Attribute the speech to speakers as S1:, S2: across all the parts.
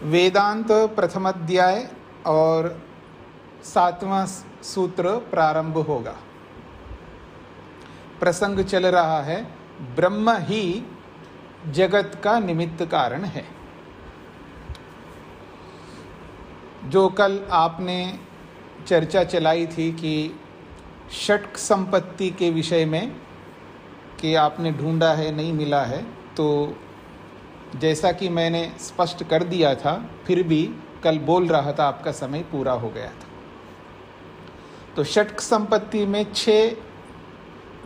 S1: वेदांत प्रथम अध्याय और 7वां सूत्र प्रारंभ होगा। प्रसंग चल रहा है ब्रह्म ही जगत का निमित्त कारण है। जो कल आपने चर्चा चलाई थी कि षट् संपत्ति के विषय में कि आपने ढूंढा है, नहीं मिला है, तो जैसा कि मैंने स्पष्ट कर दिया था, फिर भी कल बोल रहा था, आपका समय पूरा हो गया था। तो षट् संपत्ति में 6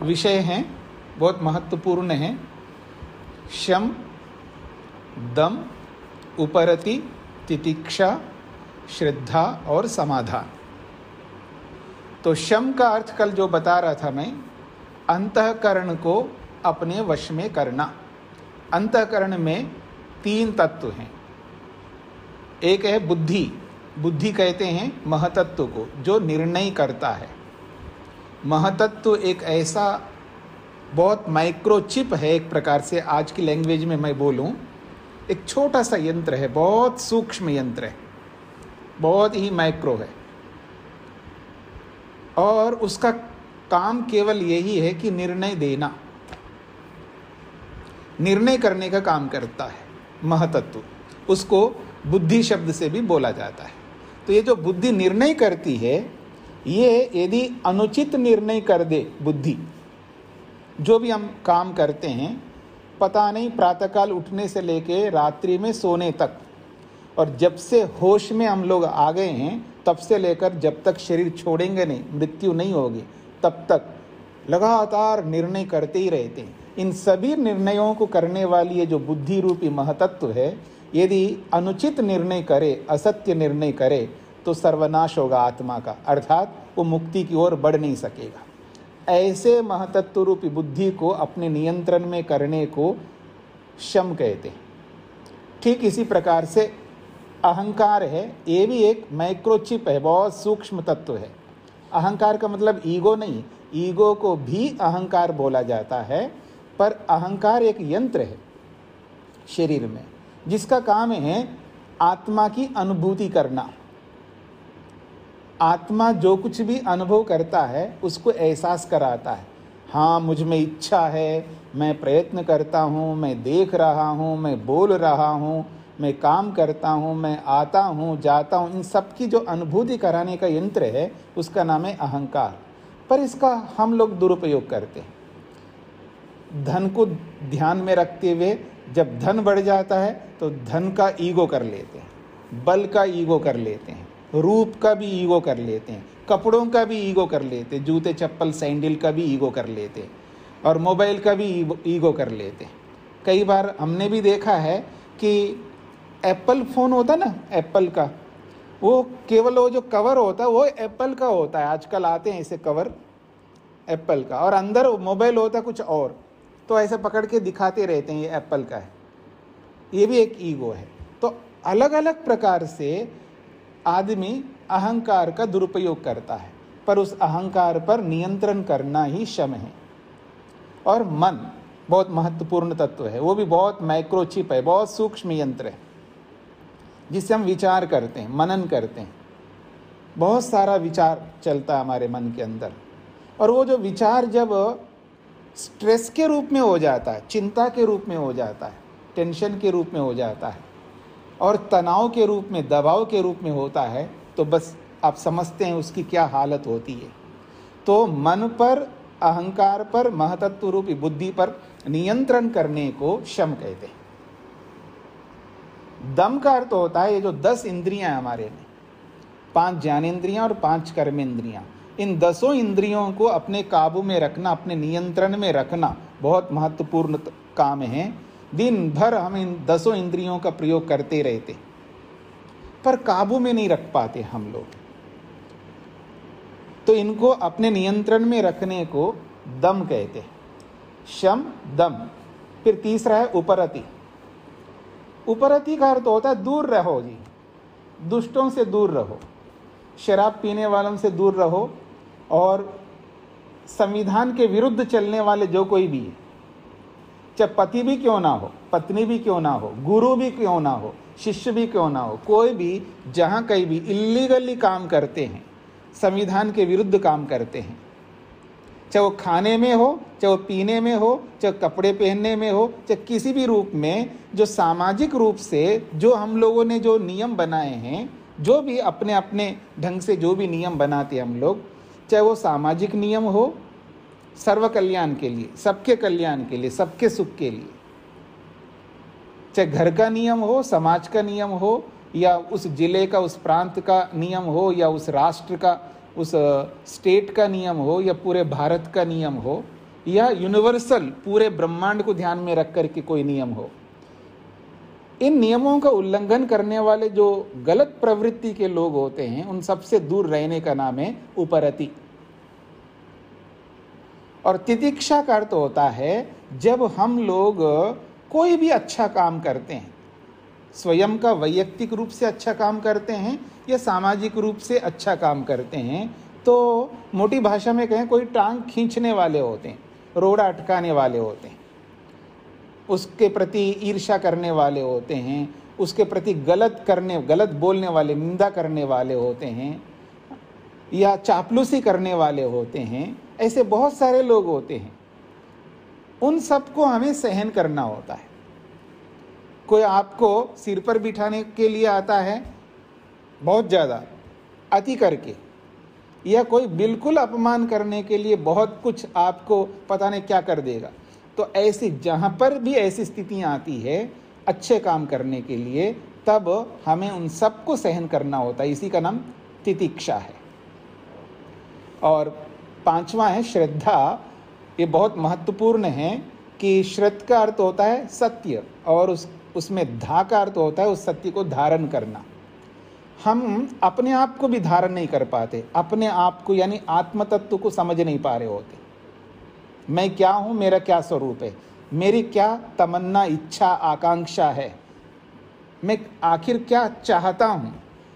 S1: विषय हैं, बहुत महत्वपूर्ण हैं। शम, दम, उपरति, तितिक्षा, श्रद्धा और समाधान। तो शम का अर्थ कल जो बता रहा था मैं, अंतःकरण को अपने वश में करना। अंतःकरण में 3 तत्व हैं। एक है बुद्धि। बुद्धि कहते हैं महतत्व को, जो निर्णय करता है। महतत्व एक ऐसा बहुत माइक्रोचिप है, एक प्रकार से आज की लैंग्वेज में मैं बोलूं, एक छोटा सा यंत्र है, बहुत सूक्ष्म यंत्र है, बहुत ही माइक्रो है, और उसका काम केवल यही है कि निर्णय देना, निर्णय करने का काम करता है महतत्व। उसको बुद्धि शब्द से भी बोला जाता है। तो ये जो बुद्धि निर्णय करती है, ये यदि अनुचित निर्णय कर दे बुद्धि, जो भी हम काम करते हैं, पता नहीं प्रातःकाल उठने से लेके रात्रि में सोने तक, और जब से होश में हम लोग आ गए हैं तब से लेकर जब तक शरीर छोड़ेंगे नहीं, मृत्यु नहीं होगी, तब तक लगातार निर्णय करते ही रहते हैं। इन सभी निर्णयों को करने वाली ये जो बुद्धि रूपी महतत्व है, यदि अनुचित निर्णय करे, असत्य निर्णय करे, तो सर्वनाश होगा आत्मा का, अर्थात वो मुक्ति की ओर बढ़ नहीं सकेगा। ऐसे महतत्व रूपी बुद्धि को अपने नियंत्रण में करने को शम कहते हैं। ठीक इसी प्रकार से अहंकार है, ये भी एक माइक्रोचिप है, बहुत सूक्ष्म तत्व है। अहंकार का मतलब ईगो नहीं, ईगो को भी अहंकार बोला जाता है, पर अहंकार एक यंत्र है शरीर में, जिसका काम है आत्मा की अनुभूति करना। आत्मा जो कुछ भी अनुभव करता है उसको एहसास कराता है। हाँ, मुझ में इच्छा है, मैं प्रयत्न करता हूँ, मैं देख रहा हूँ, मैं बोल रहा हूँ, मैं काम करता हूँ, मैं आता हूँ, जाता हूँ, इन सब की जो अनुभूति कराने का यंत्र है उसका नाम है अहंकार। पर इसका हम लोग दुरुपयोग करते हैं। धन को ध्यान में रखते हुए जब धन बढ़ जाता है तो धन का ईगो कर लेते हैं, बल का ईगो कर लेते हैं, रूप का भी ईगो कर लेते हैं, कपड़ों का भी ईगो कर लेते हैं, जूते चप्पल सैंडल का भी ईगो कर लेते हैं, और मोबाइल का भी ईगो कर लेते हैं। कई बार हमने भी देखा है कि एप्पल फ़ोन होता ना, एप्पल का, वो केवल वो जो कवर होता है वो एप्पल का होता है। आजकल आते हैं ऐसे कवर एप्पल का, और अंदर मोबाइल होता है कुछ और, तो ऐसे पकड़ के दिखाते रहते हैं ये एप्पल का है। ये भी एक ईगो है। तो अलग अलग प्रकार से आदमी अहंकार का दुरुपयोग करता है, पर उस अहंकार पर नियंत्रण करना ही शम है। और मन बहुत महत्वपूर्ण तत्व है, वो भी बहुत माइक्रोचिप है, बहुत सूक्ष्म यंत्र है, जिससे हम विचार करते हैं, मनन करते हैं। बहुत सारा विचार चलता है हमारे मन के अंदर, और वो जो विचार जब स्ट्रेस के रूप में हो जाता है, चिंता के रूप में हो जाता है, टेंशन के रूप में हो जाता है, और तनाव के रूप में, दबाव के रूप में होता है, तो बस आप समझते हैं उसकी क्या हालत होती है। तो मन पर अहंकार पर, महतत्व रूपी बुद्धि पर नियंत्रण करने को शम कहते हैं। दम का अर्थ होता है ये जो 10 इंद्रियां हैं हमारे में, 5 ज्ञानेंद्रियां और 5 कर्मेंद्रियां, इन 10 इंद्रियों को अपने काबू में रखना, अपने नियंत्रण में रखना बहुत महत्वपूर्ण काम है। दिन भर हम इन 10 इंद्रियों का प्रयोग करते रहते, पर काबू में नहीं रख पाते हम लोग। तो इनको अपने नियंत्रण में रखने को दम कहते हैं, शम दम। फिर तीसरा है उपरति। उपरति का अर्थ होता है दूर रहो जी, दुष्टों से दूर रहो, शराब पीने वालों से दूर रहो, और संविधान के विरुद्ध चलने वाले जो कोई भी है, चाहे पति भी क्यों ना हो, पत्नी भी क्यों ना हो, गुरु भी क्यों ना हो, शिष्य भी क्यों ना हो, कोई भी जहाँ कहीं भी इल्लीगली काम करते हैं, संविधान के विरुद्ध काम करते हैं, चाहे वो खाने में हो, चाहे वो पीने में हो, चाहे कपड़े पहनने में हो, चाहे किसी भी रूप में, जो सामाजिक रूप से जो हम लोगों ने जो नियम बनाए हैं, जो भी अपने अपने ढंग से जो भी नियम बनाते हैं हम लोग, चाहे वो सामाजिक नियम हो सर्व कल्याण के लिए, सबके कल्याण के लिए, सबके सुख के लिए, चाहे घर का नियम हो, समाज का नियम हो, या उस जिले का, उस प्रांत का नियम हो, या उस राष्ट्र का, उस स्टेट का नियम हो, या पूरे भारत का नियम हो, या यूनिवर्सल पूरे ब्रह्मांड को ध्यान में रख कर के कोई नियम हो, इन नियमों का उल्लंघन करने वाले जो गलत प्रवृत्ति के लोग होते हैं, उन सबसे दूर रहने का नाम है उपरति। और तितिक्षा का अर्थ होता है जब हम लोग कोई भी अच्छा काम करते हैं, स्वयं का वैयक्तिक रूप से अच्छा काम करते हैं या सामाजिक रूप से अच्छा काम करते हैं, तो मोटी भाषा में कहें कोई टांग खींचने वाले होते हैं, रोड़ा अटकाने वाले होते हैं, उसके प्रति ईर्ष्या करने वाले होते हैं, उसके प्रति गलत बोलने वाले, निंदा करने वाले होते हैं, या चापलूसी करने वाले होते हैं। ऐसे बहुत सारे लोग होते हैं, उन सबको हमें सहन करना होता है। कोई आपको सिर पर बिठाने के लिए आता है बहुत ज़्यादा अति करके, या कोई बिल्कुल अपमान करने के लिए बहुत कुछ आपको पता नहीं क्या कर देगा। तो ऐसी जहाँ पर भी ऐसी स्थितियाँ आती है अच्छे काम करने के लिए, तब हमें उन सबको सहन करना होता है। इसी का नाम तितिक्षा है। और 5वां है श्रद्धा। ये बहुत महत्वपूर्ण है कि श्रद्धा का अर्थ होता है सत्य, और उसमें धा का अर्थ होता है उस सत्य को धारण करना। हम अपने आप को भी धारण नहीं कर पाते, अपने आप को यानी आत्म तत्व को समझ नहीं पा रहे होते। मैं क्या हूँ, मेरा क्या स्वरूप है, मेरी क्या तमन्ना, इच्छा, आकांक्षा है, मैं आखिर क्या चाहता हूँ।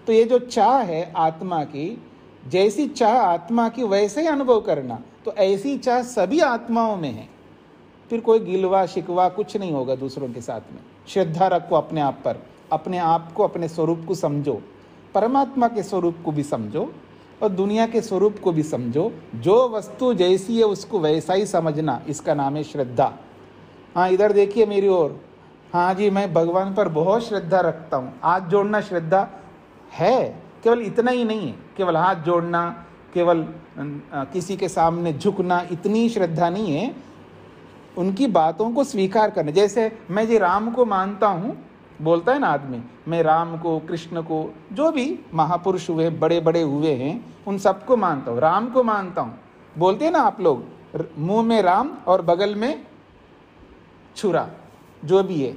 S1: तो ये जो चाह है आत्मा की, जैसी चाह आत्मा की वैसे ही अनुभव करना, तो ऐसी चाह सभी आत्माओं में है। फिर कोई गिलवा शिकवा कुछ नहीं होगा दूसरों के साथ में। श्रद्धा रखो अपने आप पर, अपने आप को, अपने स्वरूप को समझो, परमात्मा के स्वरूप को भी समझो और दुनिया के स्वरूप को भी समझो। जो वस्तु जैसी है उसको वैसा ही समझना, इसका नाम है श्रद्धा। हाँ, इधर देखिए मेरी ओर। हाँ जी, मैं भगवान पर बहुत श्रद्धा रखता हूँ। हाथ जोड़ना श्रद्धा है, केवल इतना ही नहीं है, केवल हाथ जोड़ना, केवल किसी के सामने झुकना, इतनी श्रद्धा नहीं है। उनकी बातों को स्वीकार करना। जैसे मैं जी राम को मानता हूँ, बोलता है ना आदमी, मैं राम को, कृष्ण को, जो भी महापुरुष हुए, बड़े बड़े हुए हैं, उन सबको मानता हूँ, राम को मानता हूँ। बोलते हैं ना आप लोग, मुंह में राम और बगल में छुरा, जो भी है।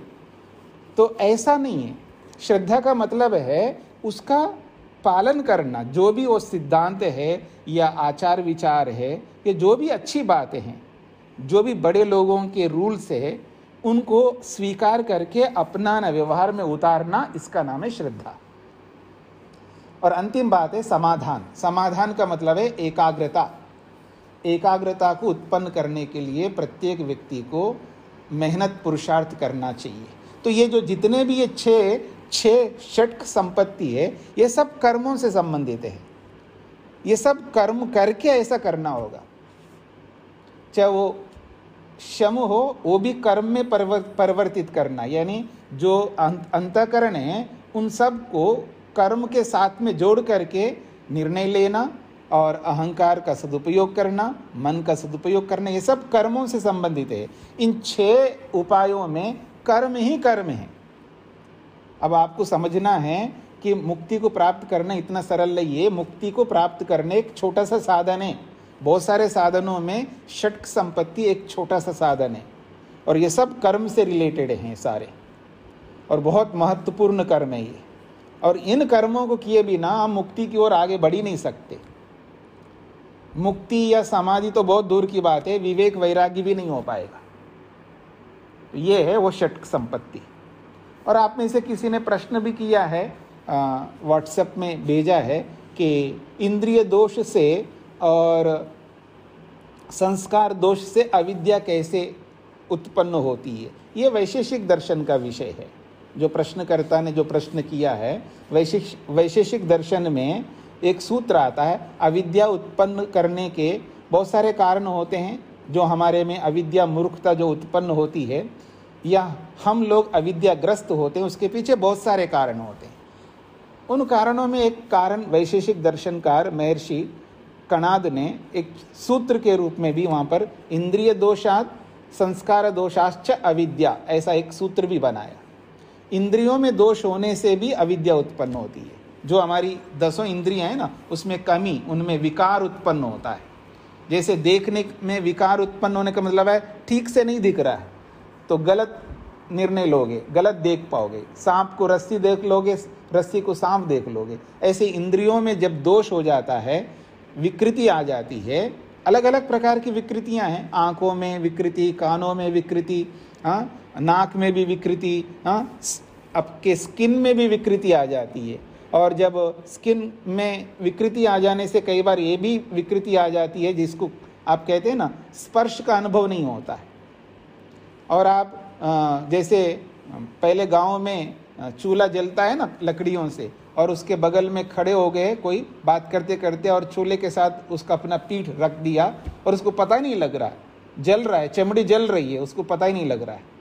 S1: तो ऐसा नहीं है। श्रद्धा का मतलब है उसका पालन करना, जो भी वो सिद्धांत है या आचार विचार है, ये जो भी अच्छी बातें हैं, जो भी बड़े लोगों के रूल्स है, उनको स्वीकार करके अपनाना, व्यवहार में उतारना, इसका नाम है श्रद्धा। और अंतिम बात है समाधान। समाधान का मतलब है एकाग्रता। एकाग्रता को उत्पन्न करने के लिए प्रत्येक व्यक्ति को मेहनत, पुरुषार्थ करना चाहिए। तो ये जो जितने भी ये छह षट संपत्ति है, ये सब कर्मों से संबंधित है। ये सब कर्म करके ऐसा करना होगा। चाहे वो शम हो, वो भी कर्म में परिवर्तित करना, यानी जो अंतःकरण है उन सब को कर्म के साथ में जोड़ करके निर्णय लेना और अहंकार का सदुपयोग करना, मन का सदुपयोग करना, ये सब कर्मों से संबंधित है। इन 6 उपायों में कर्म ही कर्म है। अब आपको समझना है कि मुक्ति को प्राप्त करना इतना सरल नहीं है। मुक्ति को प्राप्त करने एक छोटा सा साधन है। बहुत सारे साधनों में षट् संपत्ति एक छोटा सा साधन है, और ये सब कर्म से रिलेटेड हैं सारे, और बहुत महत्वपूर्ण कर्म है ये। और इन कर्मों को किए बिना हम मुक्ति की ओर आगे बढ़ ही नहीं सकते। मुक्ति या समाधि तो बहुत दूर की बात है, विवेक वैराग्य भी नहीं हो पाएगा। ये है वो षट् संपत्ति। और आप में से किसी ने प्रश्न भी किया है, व्हाट्सएप में भेजा है कि इंद्रिय दोष से और संस्कार दोष से अविद्या कैसे उत्पन्न होती है। ये वैशेषिक दर्शन का विषय है। जो प्रश्नकर्ता ने जो प्रश्न किया है, वैशेषिक दर्शन में एक सूत्र आता है, अविद्या उत्पन्न करने के बहुत सारे कारण होते हैं। जो हमारे में अविद्या मूर्खता जो उत्पन्न होती है, या हम लोग अविद्याग्रस्त होते हैं, उसके पीछे बहुत सारे कारण होते हैं। उन कारणों में एक कारण वैशेषिक दर्शनकार महर्षि कणाद ने एक सूत्र के रूप में भी वहाँ पर इंद्रिय दोषात् संस्कार दोषाश्च अविद्या, ऐसा एक सूत्र भी बनाया। इंद्रियों में दोष होने से भी अविद्या उत्पन्न होती है। जो हमारी 10 इंद्रियां हैं ना, उसमें कमी, उनमें विकार उत्पन्न होता है। जैसे देखने में विकार उत्पन्न होने का मतलब है ठीक से नहीं दिख रहा है तो गलत निर्णय लोगे, गलत देख पाओगे। सांप को रस्सी देख लोगे, रस्सी को सांप देख लोगे। ऐसे इंद्रियों में जब दोष हो जाता है, विकृति आ जाती है, अलग अलग प्रकार की विकृतियां हैं। आंखों में विकृति, कानों में विकृति, नाक में भी विकृति, आपके स्किन में भी विकृति आ जाती है। और जब स्किन में विकृति आ जाने से कई बार ये भी विकृति आ जाती है जिसको आप कहते हैं ना, स्पर्श का अनुभव नहीं होता है। और आप जैसे पहले गांव में चूल्हा जलता है ना लकड़ियों से, और उसके बगल में खड़े हो गए कोई बात करते करते, और चूल्हे के साथ उसका अपना पीठ रख दिया और उसको पता ही नहीं लग रहा, जल रहा है, चमड़ी जल रही है, उसको पता ही नहीं लग रहा है।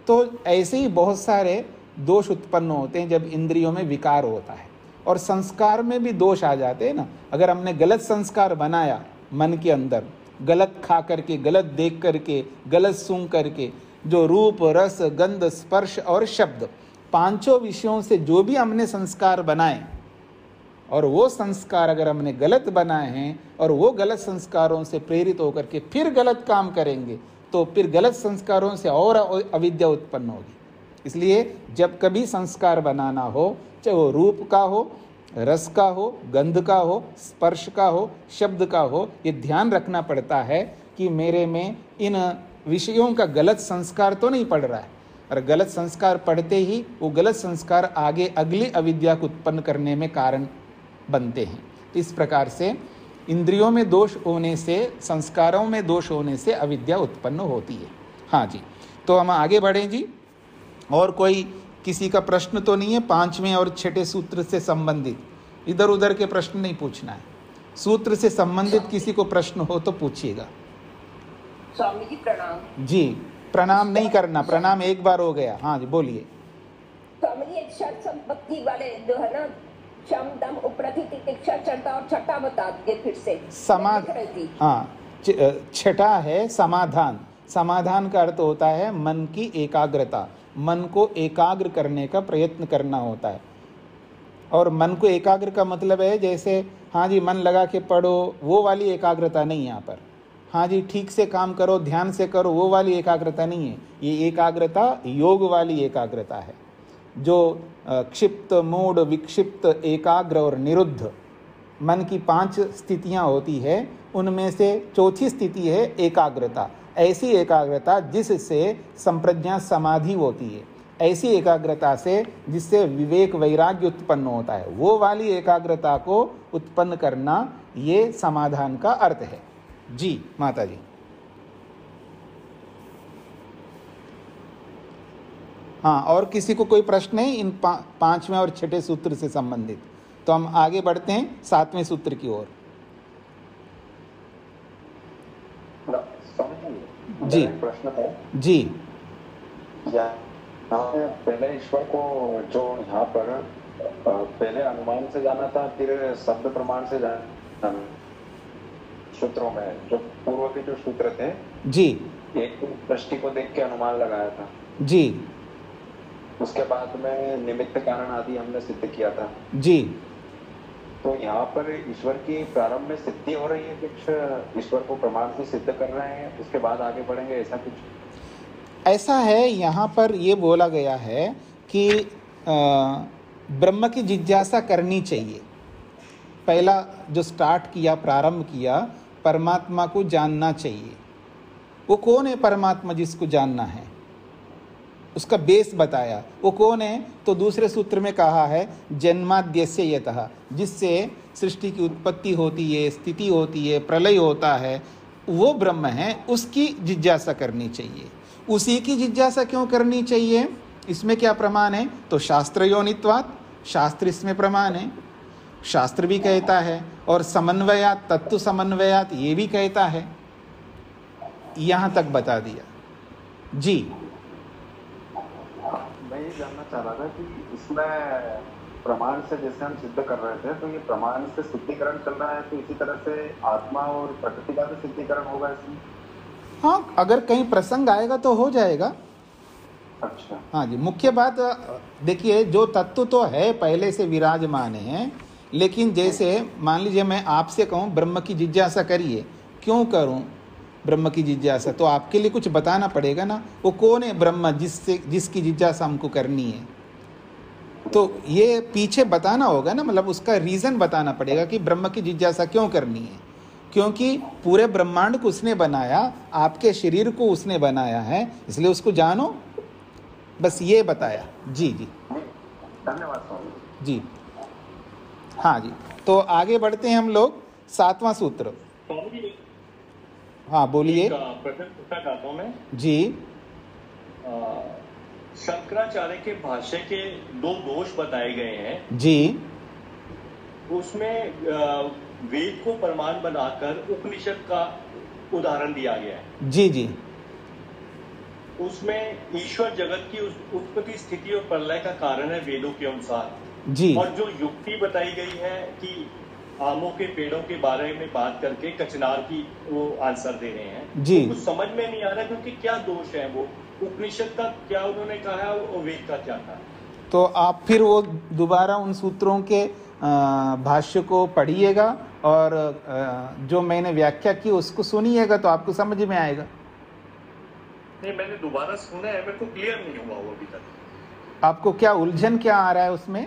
S1: तो ऐसे ही बहुत सारे दोष उत्पन्न होते हैं जब इंद्रियों में विकार होता है। और संस्कार में भी दोष आ जाते हैं ना। अगर हमने गलत संस्कार बनाया मन के अंदर, गलत खा करके, गलत देख करके, गलत सुन करके, जो रूप, रस, गंध, स्पर्श और शब्द, 5 विषयों से जो भी हमने संस्कार बनाए, और वो संस्कार अगर हमने गलत बनाए हैं और वो गलत संस्कारों से प्रेरित होकर के फिर गलत काम करेंगे, तो फिर गलत संस्कारों से और अविद्या उत्पन्न होगी। इसलिए जब कभी संस्कार बनाना हो, चाहे वो रूप का हो, रस का हो, गंध का हो, स्पर्श का हो, शब्द का हो, ये ध्यान रखना पड़ता है कि मेरे में इन विषयों का गलत संस्कार तो नहीं पड़ रहा है। और गलत संस्कार पड़ते ही वो गलत संस्कार आगे अगली अविद्या को उत्पन्न करने में कारण बनते हैं। इस प्रकार से इंद्रियों में दोष होने से, संस्कारों में दोष होने से अविद्या उत्पन्न होती है। हाँ जी, तो हम आगे बढ़ें जी। और कोई किसी का प्रश्न तो नहीं है 5वें और 6ठे सूत्र से संबंधित? इधर उधर के प्रश्न नहीं पूछना है। सूत्र से संबंधित किसी को प्रश्न हो तो पूछिएगा।
S2: स्वामी जी प्रणाम।
S1: जी, प्रणाम नहीं करना, प्रणाम एक बार हो गया। हाँ जी, बोलिए।
S2: स्वामी जी, एक षट् संपत्ति वाले जो है ना, शम दम उपरति तितिक्षा चरता और छठा बता दीजिए फिर से।
S1: हाँ, 6ठा है समाधान। समाधान का अर्थ होता है मन की एकाग्रता, मन को एकाग्र करने का प्रयत्न करना होता है। और मन को एकाग्र का मतलब है जैसे हाँ जी मन लगा के पढ़ो, वो वाली एकाग्रता नहीं यहाँ पर। हाँ जी ठीक से काम करो, ध्यान से करो, वो वाली एकाग्रता नहीं है। ये एकाग्रता योग वाली एकाग्रता है, जो क्षिप्त, मूढ़, विक्षिप्त, एकाग्र और निरुद्ध, मन की 5 स्थितियाँ होती है, उनमें से चौथी स्थिति है एकाग्रता। ऐसी एकाग्रता जिससे संप्रज्ञा समाधि होती है, ऐसी एकाग्रता से जिससे विवेक वैराग्य उत्पन्न होता है, वो वाली एकाग्रता को उत्पन्न करना, ये समाधान का अर्थ है। जी माता जी। हाँ, और किसी को कोई प्रश्न है इन 5वें और 6ठे सूत्र से संबंधित? तो हम आगे बढ़ते हैं 7वें सूत्र की ओर। जी
S3: प्रश्न है
S1: जी।
S3: पहले ईश्वर को जो यहाँ पर पहले अनुमान से जाना था, फिर शब्द प्रमाण से जाना, सूत्रों में, जो पूर्व के जो सूत्र थे,
S1: जी
S3: एक दृष्टि को देख के अनुमान लगाया था,
S1: जी
S3: उसके बाद में निमित्त कारण आदि हमने सिद्ध किया था।
S1: जी।
S3: तो यहाँ पर ईश्वर की प्रारंभ में सिद्धि हो रही है, कुछ ईश्वर को प्रमाण से सिद्ध कर रहे हैं, उसके बाद आगे बढ़ेंगे, ऐसा कुछ?
S1: ऐसा है, यहाँ पर ये बोला गया है कि ब्रह्म की जिज्ञासा करनी चाहिए। पहला जो स्टार्ट किया, प्रारंभ किया, परमात्मा को जानना चाहिए। वो कौन है परमात्मा जिसको जानना है, उसका बेस बताया। वो कौन है? तो दूसरे सूत्र में कहा है जन्माद्यस्य यतः, जिससे सृष्टि की उत्पत्ति होती है, स्थिति होती है, प्रलय होता है, वो ब्रह्म है, उसकी जिज्ञासा करनी चाहिए। उसी की जिज्ञासा क्यों करनी चाहिए? इसमें क्या प्रमाण है? तो शास्त्र योनित्वात्, शास्त्र इसमें प्रमाण है। शास्त्र भी कहता है, और समन्वयात, तत्व समन्वयात, ये भी कहता है। यहाँ तक बता दिया जी।
S3: मैं ये जानना चाह रहा था कि इसमें प्रमाण से जैसे हम सिद्ध कर रहे थे, तो ये प्रमाण से सिद्धिकरण चल रहा है, तो इसी तरह से आत्मा और प्रकृति का भी सिद्धिकरण होगा इसमें?
S1: हाँ, अगर कहीं प्रसंग आएगा तो हो जाएगा।
S3: अच्छा।
S1: हाँ जी, मुख्य बात देखिए, जो तत्व तो है पहले से विराजमान है, लेकिन जैसे मान लीजिए मैं आपसे कहूँ ब्रह्म की जिज्ञासा करिए, क्यों करूँ ब्रह्म की जिज्ञासा? तो आपके लिए कुछ बताना पड़ेगा ना, वो कौन है ब्रह्म जिसकी जिज्ञासा हमको करनी है। तो ये पीछे बताना होगा ना, मतलब उसका रीज़न बताना पड़ेगा कि ब्रह्म की जिज्ञासा क्यों करनी है। क्योंकि पूरे ब्रह्मांड को उसने बनाया, आपके शरीर को उसने बनाया है, इसलिए उसको जानो, बस ये बताया। जी जी,
S3: धन्यवाद स्वामी
S1: जी। हाँ जी, तो आगे बढ़ते हैं हम लोग। 7वां सूत्र। हाँ बोलिए।
S4: प्रश्न पूछना चाहता हूँ मैं
S1: जी।
S4: शंकराचार्य के भाष्य के 2 दोष बताए गए हैं
S1: जी।
S4: उसमें वेद को प्रमाण बनाकर उपनिषद का उदाहरण दिया गया है।
S1: जी जी।
S4: उसमें ईश्वर जगत की उत्पत्ति, स्थिति और प्रलय का कारण है वेदों के अनुसार
S1: जी।
S4: और जो युक्ति बताई गई है कि आमों के पेड़ों के बारे में बात करके कचनार की वो आंसर दे रहे हैं
S1: जी।
S4: तो कुछ समझ में नहीं आ रहा क्योंकि क्या दोष है, वो उपनिषद का क्या उन्होंने कहा है और वेद का क्या कहा।
S1: तो आप फिर वो दोबारा उन सूत्रों के भाष्य को पढ़िएगा और जो मैंने व्याख्या की उसको सुनिएगा, तो आपको समझ में आएगा।
S4: नहीं, मैंने दोबारा सुना है, मेरे को क्लियर नहीं हुआ वो अभी तक।
S1: आपको क्या उलझन क्या आ रहा है उसमें?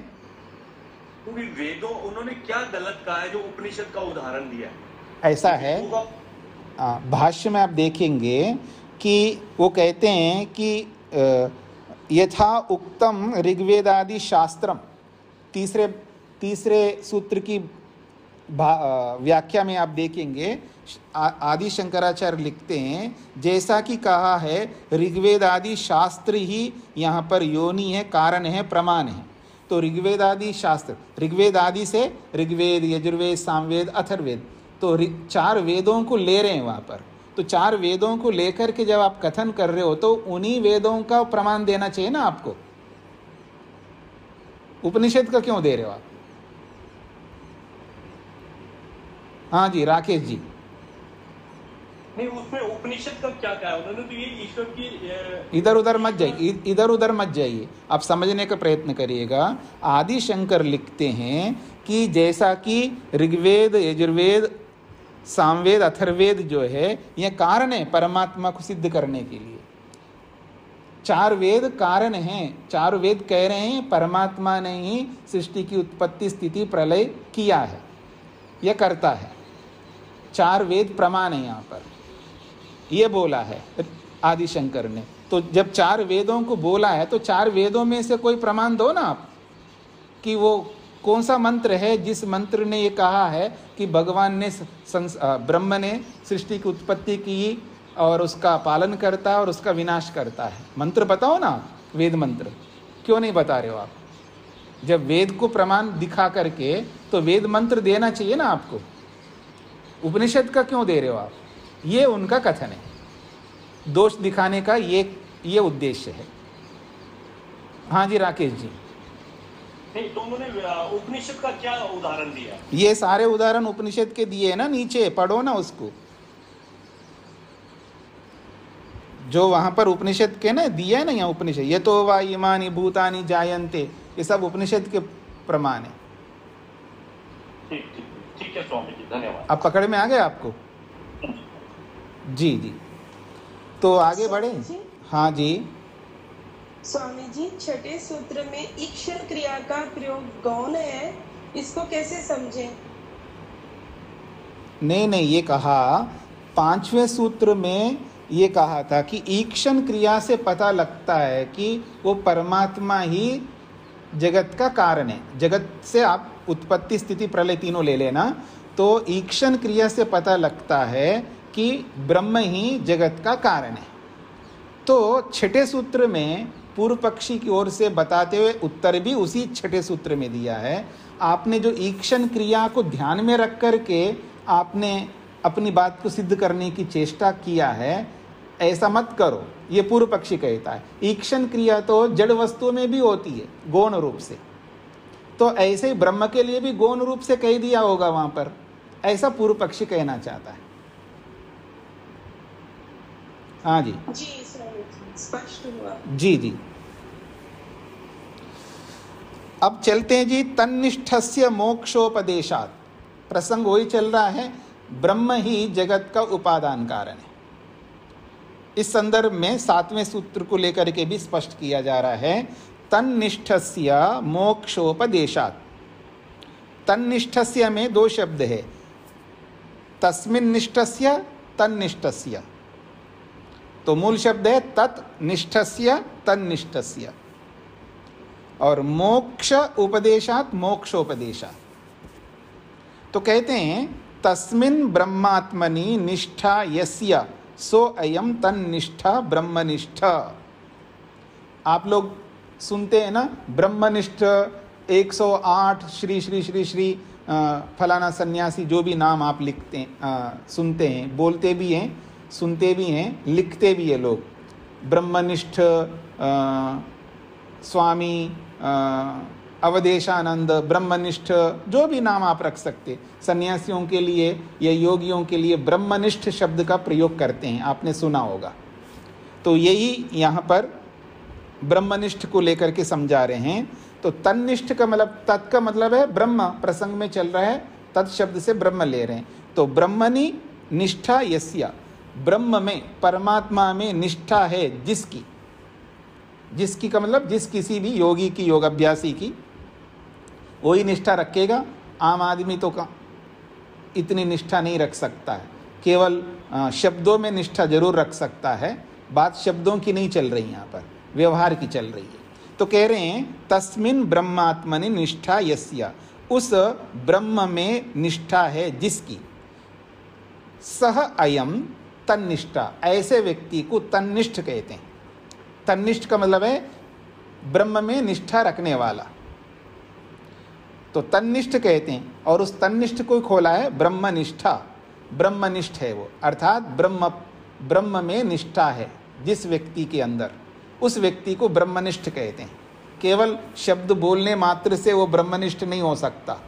S4: क्योंकि वेदों उन्होंने क्या गलत कहा है जो उपनिषद का उदाहरण दिया है?
S1: ऐसा है, भाष्य में आप देखेंगे कि वो कहते हैं कि यथा उक्तम ऋग्वेदादि शास्त्रम, तीसरे सूत्र की व्याख्या में आप देखेंगे आदि शंकराचार्य लिखते हैं, जैसा कि कहा है ऋग्वेद आदि शास्त्र ही यहाँ पर योनि है, कारण है, प्रमाण है। तो ऋग्वेद आदि शास्त्र, ऋग्वेद आदि से ऋग्वेद, यजुर्वेद, सामवेद, अथर्वेद, तो 4 वेदों को ले रहे हैं वहाँ पर। तो 4 वेदों को लेकर के जब आप कथन कर रहे हो तो उन्हीं वेदों का प्रमाण देना चाहिए ना आपको। उपनिषद का क्यों दे रहे हो आप? हाँ जी, राकेश जी।
S4: नहीं, उसमें उपनिषद का क्या कहा है उन्होंने? तो ये ईश्वर की
S1: इधर उधर मत जाइए, इधर उधर मत जाइए, आप समझने का प्रयत्न करिएगा। आदि शंकर लिखते हैं कि जैसा कि ऋग्वेद, यजुर्वेद, सामवेद, अथर्वेद जो है यह कारण है परमात्मा को सिद्ध करने के लिए। 4 वेद कारण हैं, 4 वेद कह रहे हैं परमात्मा ने ही सृष्टि की उत्पत्ति, स्थिति, प्रलय किया है, यह करता है। 4 वेद प्रमाण है यहाँ पर, ये बोला है आदि शंकर ने। तो जब 4 वेदों को बोला है तो 4 वेदों में से कोई प्रमाण दो ना आप, कि वो कौन सा मंत्र है जिस मंत्र ने ये कहा है कि भगवान ने ब्रह्म ने सृष्टि की उत्पत्ति की और उसका पालन करता है और उसका विनाश करता है। मंत्र बताओ ना, वेद मंत्र क्यों नहीं बता रहे हो आप? जब वेद को प्रमाण दिखा करके तो वेद मंत्र देना चाहिए ना आपको। उपनिषद का क्यों दे रहे हो आप? ये उनका कथन है, दोष दिखाने का ये उद्देश्य है। हाँ जी राकेश जी।
S4: नहीं, तो उन्होंने उपनिषद का क्या उदाहरण दिया?
S1: ये सारे उदाहरण उपनिषद के दिए है ना, नीचे पढ़ो ना उसको, जो वहां पर उपनिषद के ना दिया है ना, यहाँ उपनिषद ये तो वा इमानी भूतानी जायन्ते, ये सब उपनिषद के प्रमाण है।
S4: ठीक है स्वामी जी, धन्यवाद।
S1: अब पकड़ में आ गए आपको? जी जी, तो आगे बढ़े। हाँ जी
S5: स्वामी जी, छठे सूत्र में ईक्षण क्रिया का प्रयोग गौण है, इसको कैसे समझें?
S1: नहीं, ये कहा 5वें सूत्र में ये कहा था कि ईक्षण क्रिया से पता लगता है कि वो परमात्मा ही जगत का कारण है। जगत से आप उत्पत्ति स्थिति प्रलय तीनों ले लेना, तो ईक्षण क्रिया से पता लगता है कि ब्रह्म ही जगत का कारण है। तो छठे सूत्र में पूर्व पक्षी की ओर से बताते हुए उत्तर भी उसी छठे सूत्र में दिया है। आपने जो ईक्षण क्रिया को ध्यान में रख करके आपने अपनी बात को सिद्ध करने की चेष्टा किया है, ऐसा मत करो, ये पूर्व पक्षी कहता है। ईक्षण क्रिया तो जड़ वस्तुओं में भी होती है गौण रूप से, तो ऐसे ही ब्रह्म के लिए भी गौण रूप से कह दिया होगा वहां पर, ऐसा पूर्व पक्षी कहना चाहता है। हाँ जी
S5: जी स्वामी जी, स्पष्ट हुआ।
S1: जी जी, अब चलते हैं जी तन्निष्ठस्य मोक्षोपदेशात्। प्रसंग वही चल रहा है, ब्रह्म ही जगत का उपादान कारण है। इस संदर्भ में 7वें सूत्र को लेकर के भी स्पष्ट किया जा रहा है, तन्निष्ठस्य मोक्षोपदेशात्। तन्निष्ठस्य में 2 शब्द है, तस्मिन्निष्ठस्य तन्निष्ठस्य। तो मूल शब्द है तत्निष्ठस्य तन्निष्ठस्य, और मोक्ष उपदेशात् मोक्षोपदेशात्। तो कहते हैं तस्मिन् ब्रह्मात्मनि निष्ठा यस्य सो अयम तन्निष्ठा ब्रह्मनिष्ठ। आप लोग सुनते हैं ना, ब्रह्मनिष्ठ 108 श्री श्री श्री श्री फलाना सन्यासी, जो भी नाम आप लिखते हैं, सुनते हैं, बोलते भी हैं, सुनते भी हैं, लिखते भी है लोग। ब्रह्मनिष्ठ स्वामी अवधेशानंद, ब्रह्मनिष्ठ, जो भी नाम आप रख सकते। सन्यासियों के लिए या योगियों के लिए ब्रह्मनिष्ठ शब्द का प्रयोग करते हैं, आपने सुना होगा। तो यही यहाँ पर ब्रह्मनिष्ठ को लेकर के समझा रहे हैं। तो तन्निष्ठ का मतलब, तत् का मतलब है ब्रह्म, प्रसंग में चल रहा है, तत् शब्द से ब्रह्म ले रहे हैं। तो ब्रह्मनि निष्ठा यस्य, ब्रह्म में परमात्मा में निष्ठा है जिसकी, जिसकी का मतलब जिस किसी भी योगी की, योगाभ्यासी की, वही निष्ठा रखेगा। आम आदमी तो इतनी निष्ठा नहीं रख सकता है, केवल शब्दों में निष्ठा जरूर रख सकता है। बात शब्दों की नहीं चल रही, यहाँ पर व्यवहार की चल रही है। तो कह रहे हैं तस्मिन् ब्रह्मात्मनि निष्ठा यस्य, उस ब्रह्म में निष्ठा है जिसकी, सह अयम तन्निष्ठा, ऐसे व्यक्ति को तन्निष्ठ कहते हैं। तन्निष्ठ का मतलब है ब्रह्म में निष्ठा रखने वाला, तो तन्निष्ठ कहते हैं। और उस तन्निष्ठ को खोला है ब्रह्मनिष्ठा, ब्रह्मनिष्ठ है वो, अर्थात ब्रह्म में निष्ठा है जिस व्यक्ति के अंदर, उस व्यक्ति को ब्रह्मनिष्ठ कहते हैं। केवल शब्द बोलने मात्र से वो ब्रह्मनिष्ठ नहीं हो सकता।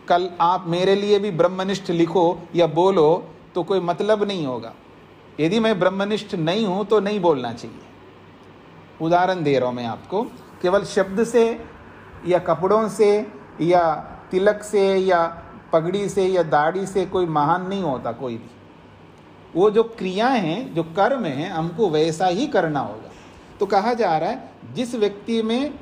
S1: कल आप मेरे लिए भी ब्रह्मनिष्ठ लिखो या बोलो तो कोई मतलब नहीं होगा। यदि मैं ब्रह्मनिष्ठ नहीं हूँ तो नहीं बोलना चाहिए। उदाहरण दे रहा हूँ मैं आपको, केवल शब्द से या कपड़ों से या तिलक से या पगड़ी से या दाढ़ी से कोई महान नहीं होता कोई भी। वो जो क्रियाएं हैं, जो कर्म हैं, हमको वैसा ही करना होगा। तो कहा जा रहा है जिस व्यक्ति में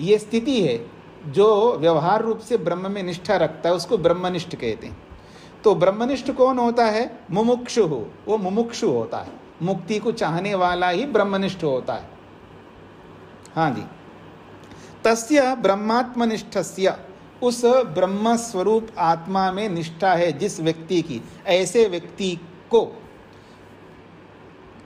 S1: ये स्थिति है, जो व्यवहार रूप से ब्रह्म में निष्ठा रखता है, उसको ब्रह्मनिष्ठ कहते हैं। तो ब्रह्मनिष्ठ कौन होता है? मुमुक्षु हो, वो मुमुक्षु होता है, मुक्ति को चाहने वाला ही ब्रह्मनिष्ठ होता है। हाँ जी, तस्य ब्रह्मात्मनिष्ठस्य, उस ब्रह्म स्वरूप आत्मा में निष्ठा है जिस व्यक्ति की, ऐसे व्यक्ति को।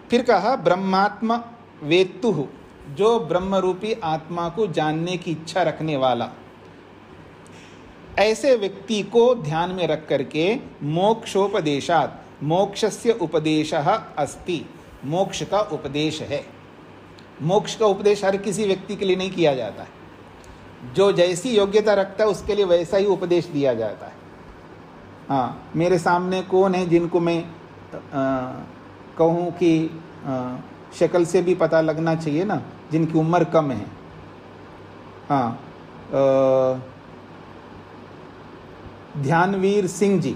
S1: फिर कहा ब्रह्मात्म वेत्तु, जो ब्रह्म रूपी आत्मा को जानने की इच्छा रखने वाला, ऐसे व्यक्ति को ध्यान में रख करके मोक्षोपदेशात्, मोक्षस्य उपदेशः अस्ति, मोक्ष का उपदेश है। मोक्ष का उपदेश हर किसी व्यक्ति के लिए नहीं किया जाता है। जो जैसी योग्यता रखता है उसके लिए वैसा ही उपदेश दिया जाता है। हाँ, मेरे सामने कौन है जिनको मैं कहूँ कि शक्ल से भी पता लगना चाहिए ना, जिनकी उम्र कम है। हाँ, ध्यानवीर सिंह जी,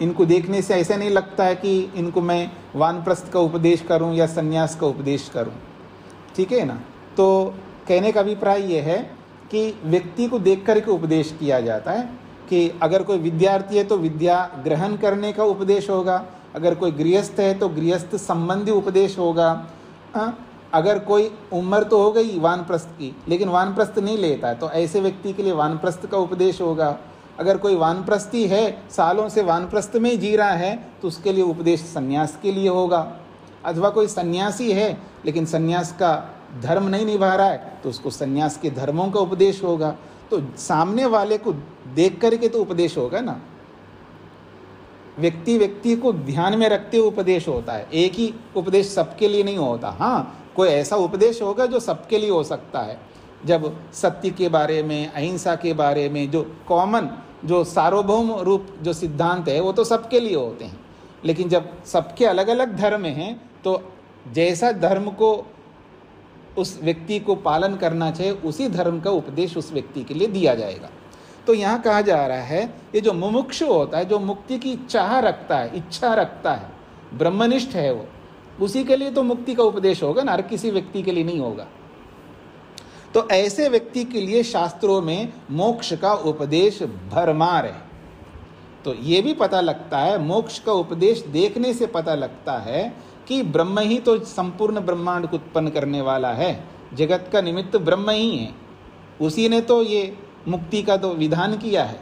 S1: इनको देखने से ऐसा नहीं लगता है कि इनको मैं वानप्रस्थ का उपदेश करूं या सन्यास का उपदेश करूं, ठीक है ना। तो कहने का अभिप्राय ये है कि व्यक्ति को देख करके उपदेश किया जाता है कि अगर कोई विद्यार्थी है तो विद्या ग्रहण करने का उपदेश होगा, अगर कोई गृहस्थ है तो गृहस्थ संबंधी उपदेश होगा। अगर कोई उम्र तो हो गई वानप्रस्थ की लेकिन वानप्रस्थ नहीं लेता है तो ऐसे व्यक्ति के लिए वानप्रस्थ का उपदेश होगा। अगर कोई वानप्रस्थी है, सालों से वानप्रस्थ में ही जी रहा है, तो उसके लिए उपदेश सन्यास के लिए होगा। अथवा कोई सन्यासी है लेकिन सन्यास का धर्म नहीं निभा रहा है तो उसको सन्यास के धर्मों का उपदेश होगा। तो सामने वाले को देख करके तो उपदेश होगा ना, व्यक्ति को ध्यान में रखते हुए उपदेश होता है। एक ही उपदेश सबके लिए नहीं होता। हाँ, कोई ऐसा उपदेश होगा जो सबके लिए हो सकता है। जब सत्य के बारे में, अहिंसा के बारे में, जो कॉमन, जो सार्वभौम रूप जो सिद्धांत है वो तो सबके लिए होते हैं। लेकिन जब सबके अलग अलग धर्म हैं तो जैसा धर्म को उस व्यक्ति को पालन करना चाहिए उसी धर्म का उपदेश उस व्यक्ति के लिए दिया जाएगा। तो यहाँ कहा जा रहा है ये जो मुमुक्षु होता है, जो मुक्ति की चाह रखता है, इच्छा रखता है, ब्रह्मनिष्ठ है, वो उसी के लिए तो मुक्ति का उपदेश होगा ना, हर किसी व्यक्ति के लिए नहीं होगा। तो ऐसे व्यक्ति के लिए शास्त्रों में मोक्ष का उपदेश भरमार है। तो ये भी पता लगता है, मोक्ष का उपदेश देखने से पता लगता है कि ब्रह्म ही तो संपूर्ण ब्रह्मांड को उत्पन्न करने वाला है, जगत का निमित्त ब्रह्म ही है, उसी ने तो ये मुक्ति का तो विधान किया है।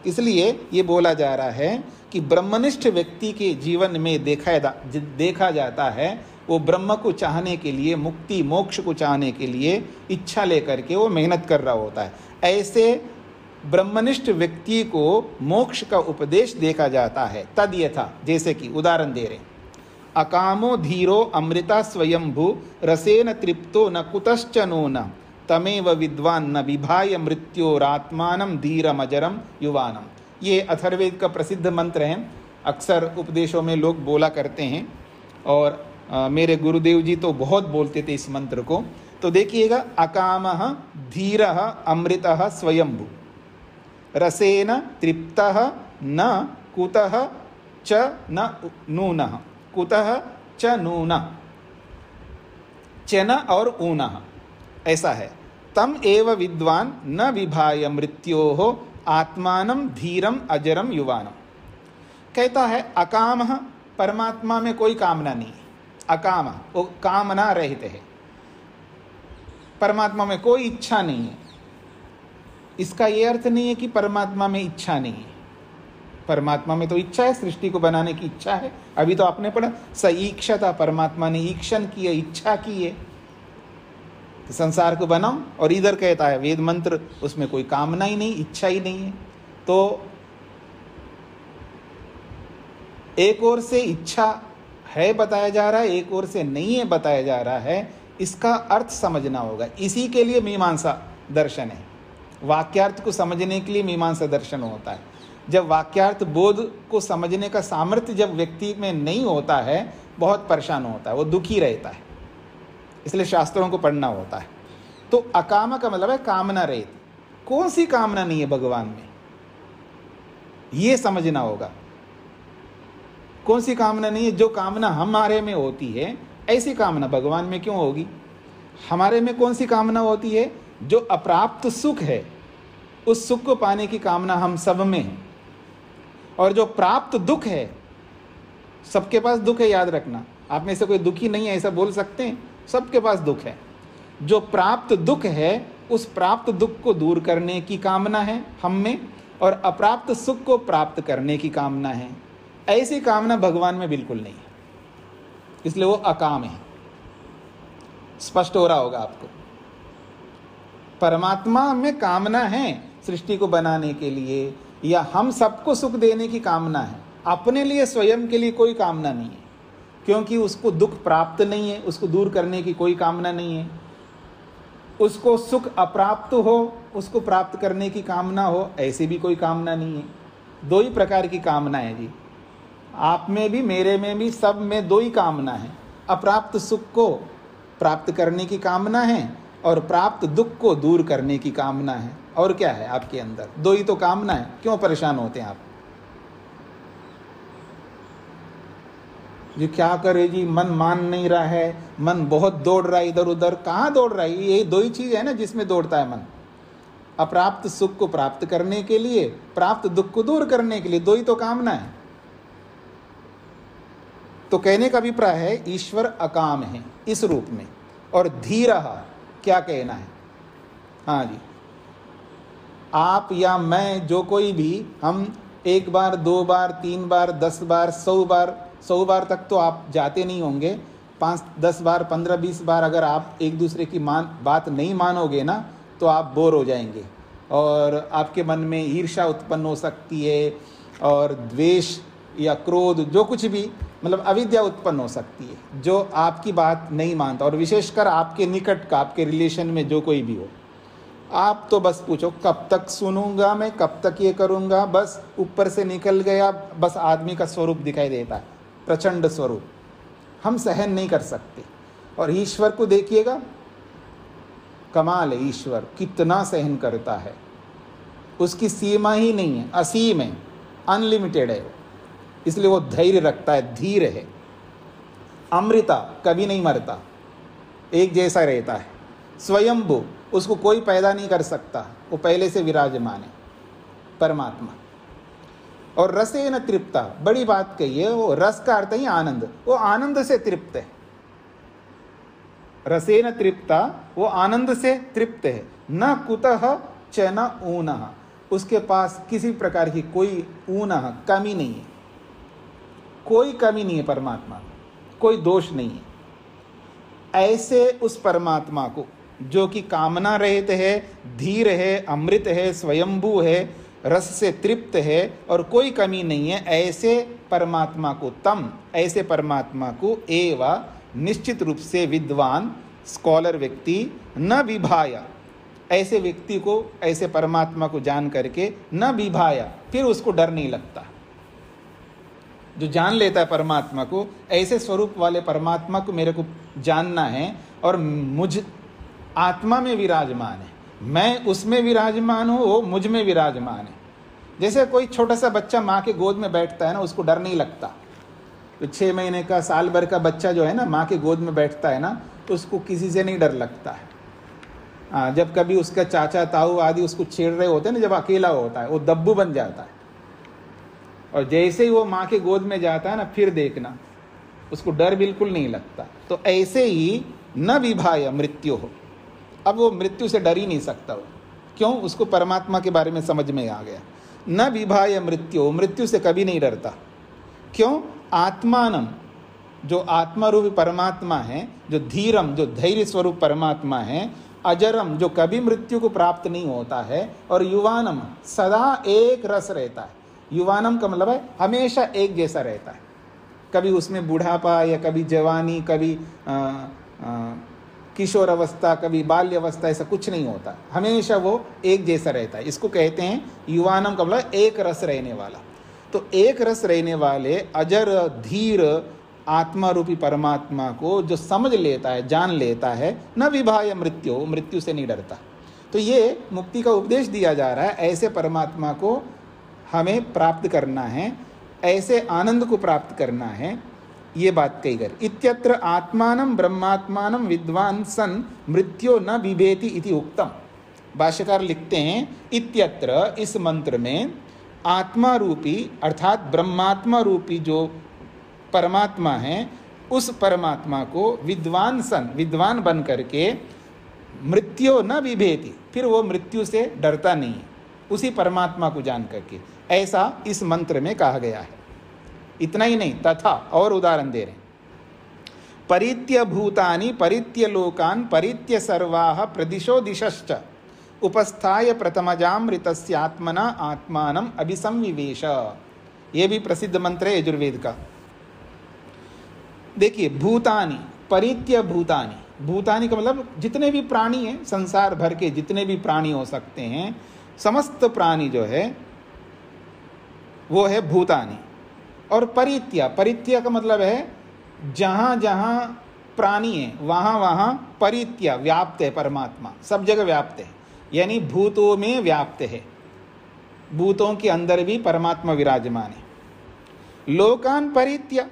S1: इसलिए ये बोला जा रहा है कि ब्रह्मनिष्ठ व्यक्ति के जीवन में देखा जाता है वो ब्रह्म को चाहने के लिए, मुक्ति मोक्ष को चाहने के लिए इच्छा लेकर के वो मेहनत कर रहा होता है। ऐसे ब्रह्मनिष्ठ व्यक्ति को मोक्ष का उपदेश देखा जाता है। तद यथा, जैसे कि उदाहरण दे रहे, अकामो धीरो अमृता स्वयंभू रसेन तृप्तो न कुतश्च नो न तमेव विद्वान न विभाय मृत्योरात्मानं धीरमजरम युवानम। ये अथर्ववेद का प्रसिद्ध मंत्र है, अक्सर उपदेशों में लोग बोला करते हैं और मेरे गुरुदेव जी तो बहुत बोलते थे इस मंत्र को। तो देखिएगा, अकामः धीरः अमृतः स्वयंभू रसेन तृप्तः न कुतः च न नूनः, कुतः च नूनः, चन और ऊनः, ऐसा है। तम एव विद्वान न विभाय मृत्योः आत्मानं धीरम अजरम युवानम। कहता है अकामः, परमात्मा में कोई कामना नहीं है। अकाम, वो कामना रहित है, परमात्मा में कोई इच्छा नहीं है। इसका ये अर्थ नहीं है कि परमात्मा में इच्छा नहीं है, परमात्मा में तो इच्छा है, सृष्टि को बनाने की इच्छा है। अभी तो आपने पढ़ा स ईक्षता, परमात्मा ने ईक्षण की है, इच्छा की है संसार को बनाओ, और इधर कहता है वेद मंत्र उसमें कोई कामना ही नहीं, इच्छा ही नहीं है। तो एक ओर से इच्छा है बताया जा रहा है, एक ओर से नहीं है बताया जा रहा है, इसका अर्थ समझना होगा। इसी के लिए मीमांसा दर्शन है, वाक्यार्थ को समझने के लिए मीमांसा दर्शन होता है। जब वाक्यार्थ बोध को समझने का सामर्थ्य जब व्यक्ति में नहीं होता है, बहुत परेशान होता है, वो दुखी रहता है, इसलिए शास्त्रों को पढ़ना होता है। तो अकाम का मतलब है कामना रहित। कौन सी कामना नहीं है भगवान में, ये समझना होगा। कौन सी कामना नहीं है? जो कामना हमारे में होती है ऐसी कामना भगवान में क्यों होगी? हमारे में कौन सी कामना होती है? जो अप्राप्त सुख है उस सुख को पाने की कामना हम सब में है, और जो प्राप्त दुख है, सबके पास दुख है, याद रखना। आप में से कोई दुखी नहीं है ऐसा बोल सकते हैं? सबके पास दुख है। जो प्राप्त दुख है उस प्राप्त दुख को दूर करने की कामना है हम में, और अप्राप्त सुख को प्राप्त करने की कामना है। ऐसी कामना भगवान में बिल्कुल नहीं है, इसलिए वो अकाम है। स्पष्ट हो रहा होगा आपको। परमात्मा में कामना है सृष्टि को बनाने के लिए, या हम सबको सुख देने की कामना है, अपने लिए स्वयं के लिए कोई कामना नहीं है, क्योंकि उसको दुख प्राप्त नहीं है, उसको दूर करने की कोई कामना नहीं है। उसको सुख अप्राप्त हो, उसको प्राप्त करने की कामना हो, ऐसी भी कोई कामना नहीं है। दो ही प्रकार की कामना है जी, आप में भी मेरे में भी, सब में दो ही कामना है। अप्राप्त सुख को प्राप्त करने की कामना है और प्राप्त दुख को दूर करने की कामना है। और क्या है आपके अंदर? दो ही तो कामना है, क्यों परेशान होते हैं आप? जी क्या करे जी, मन मान नहीं रहा है, मन बहुत दौड़ रहा है इधर उधर। कहाँ दौड़ रहा है? ये दो ही चीज है ना जिसमें दौड़ता है मन। अप्राप्त सुख को प्राप्त करने के लिए, प्राप्त दुख को दूर करने के लिए, दो ही तो कामना है। तो कहने का अभिप्राय है ईश्वर अकाम है इस रूप में। और धीरः क्या कहना है? हाँ जी, आप या मैं, जो कोई भी, हम 1 बार 2 बार 3 बार 10 बार 100 बार तक तो आप जाते नहीं होंगे। 5 10 बार 15 20 बार अगर आप एक दूसरे की बात नहीं मानोगे ना, तो आप बोर हो जाएंगे और आपके मन में ईर्ष्या उत्पन्न हो सकती है और द्वेष या क्रोध, जो कुछ भी, मतलब अविद्या उत्पन्न हो सकती है जो आपकी बात नहीं मानता। और विशेषकर आपके निकट का, आपके रिलेशन में जो कोई भी हो, आप तो बस पूछो कब तक सुनूंगा मैं, कब तक ये करूंगा, बस ऊपर से निकल गया। बस आदमी का स्वरूप दिखाई देता है, प्रचंड स्वरूप, हम सहन नहीं कर सकते। और ईश्वर को देखिएगा, कमाल है, ईश्वर कितना सहन करता है, उसकी सीमा ही नहीं है, असीम है, अनलिमिटेड है। इसलिए वो धैर्य रखता है, धीर है। अमृता, कभी नहीं मरता, एक जैसा रहता है। स्वयंभू, उसको कोई पैदा नहीं कर सकता, वो पहले से विराजमान है, परमात्मा। और रसेन तृप्ता, बड़ी बात कही है, वो रस का अर्थ ही आनंद, वो आनंद से तृप्त है। रसेन तृप्ता, वो आनंद से तृप्त है। न कुतः च न ऊनः, उसके पास किसी प्रकार की कोई ऊनः, कमी नहीं है, कोई कमी नहीं है परमात्मा, कोई दोष नहीं है। ऐसे उस परमात्मा को, जो कि कामना रहित है, धीर है, अमृत है, स्वयंभू है, रस से तृप्त है और कोई कमी नहीं है, ऐसे परमात्मा को, तम, ऐसे परमात्मा को एवं निश्चित रूप से विद्वान, स्कॉलर व्यक्ति न विभाया, ऐसे व्यक्ति को, ऐसे परमात्मा को जान करके न विभाया, फिर उसको डर नहीं लगता। जो जान लेता है परमात्मा को, ऐसे स्वरूप वाले परमात्मा को मेरे को जानना है और मुझ आत्मा में विराजमान है, मैं उसमें विराजमान हूँ, वो मुझ में विराजमान है। जैसे कोई छोटा सा बच्चा माँ के गोद में बैठता है ना, उसको डर नहीं लगता। तो 6 महीने का, साल भर का बच्चा जो है ना, माँ के गोद में बैठता है ना, तो उसको किसी से नहीं डर लगता है। जब कभी उसका चाचा ताऊ आदि उसको छेड़ रहे होते हैं ना, जब अकेला होता है, वो दब्बू बन जाता है। और जैसे ही वो माँ के गोद में जाता है ना, फिर देखना उसको डर बिल्कुल नहीं लगता। तो ऐसे ही न विभाय मृत्यु हो, अब वो मृत्यु से डर ही नहीं सकता वो, क्यों? उसको परमात्मा के बारे में समझ में आ गया। न विभाय मृत्यु, मृत्यु से कभी नहीं डरता। क्यों? आत्मानम, जो आत्मा रूपी परमात्मा है, जो धीरम, जो धैर्य स्वरूप परमात्मा है, अजरम, जो कभी मृत्यु को प्राप्त नहीं होता है, और युवानम, सदा एक रस रहता है। युवानम का मतलब है हमेशा एक जैसा रहता है, कभी उसमें बुढ़ापा या कभी जवानी, कभी किशोर अवस्था, कभी बाल्य अवस्था, ऐसा कुछ नहीं होता, हमेशा वो एक जैसा रहता है। इसको कहते हैं युवानम का मतलब एक रस रहने वाला। तो एक रस रहने वाले अजर धीर आत्मा रूपी परमात्मा को जो समझ लेता है, जान लेता है, न विभाय मृत्यु, मृत्यु से नहीं डरता। तो ये मुक्ति का उपदेश दिया जा रहा है, ऐसे परमात्मा को हमें प्राप्त करना है, ऐसे आनंद को प्राप्त करना है, ये बात कही गई। इत्यत्र आत्मानं ब्रह्मात्मानं विद्वान सन मृत्यो न बिभेति इति उक्तम। भाष्यकार लिखते हैं, इत्यत्र, इस मंत्र में, आत्मा रूपी अर्थात ब्रह्मात्मा रूपी जो परमात्मा है, उस परमात्मा को विद्वान सन, विद्वान बन करके, मृत्यो न बिभेति, फिर वो मृत्यु से डरता नहीं है, उसी परमात्मा को जान करके, ऐसा इस मंत्र में कहा गया है। इतना ही नहीं, तथा और उदाहरण दे रहे हैं। परित्य भूतानि परित्य लोकान परित्य सर्वाः प्रदिशो दिशश्च उपस्थाय प्रथमजामृतस्य आत्मना आत्मानम अभिसंविवेश। ये भी प्रसिद्ध मंत्र है यजुर्वेद का। देखिए, भूतानि, परित्य भूतानि, भूतानि का मतलब जितने भी प्राणी हैं, संसार भर के जितने भी प्राणी हो सकते हैं, समस्त प्राणी जो है वो है भूतानि। और परित्य, परित्य का मतलब है जहाँ जहाँ प्राणी है वहाँ वहाँ परित्य व्याप्त है, परमात्मा सब जगह व्याप्त है, यानी भूतों में व्याप्त है, भूतों के अंदर भी परमात्मा विराजमान है। लोकान परित्य,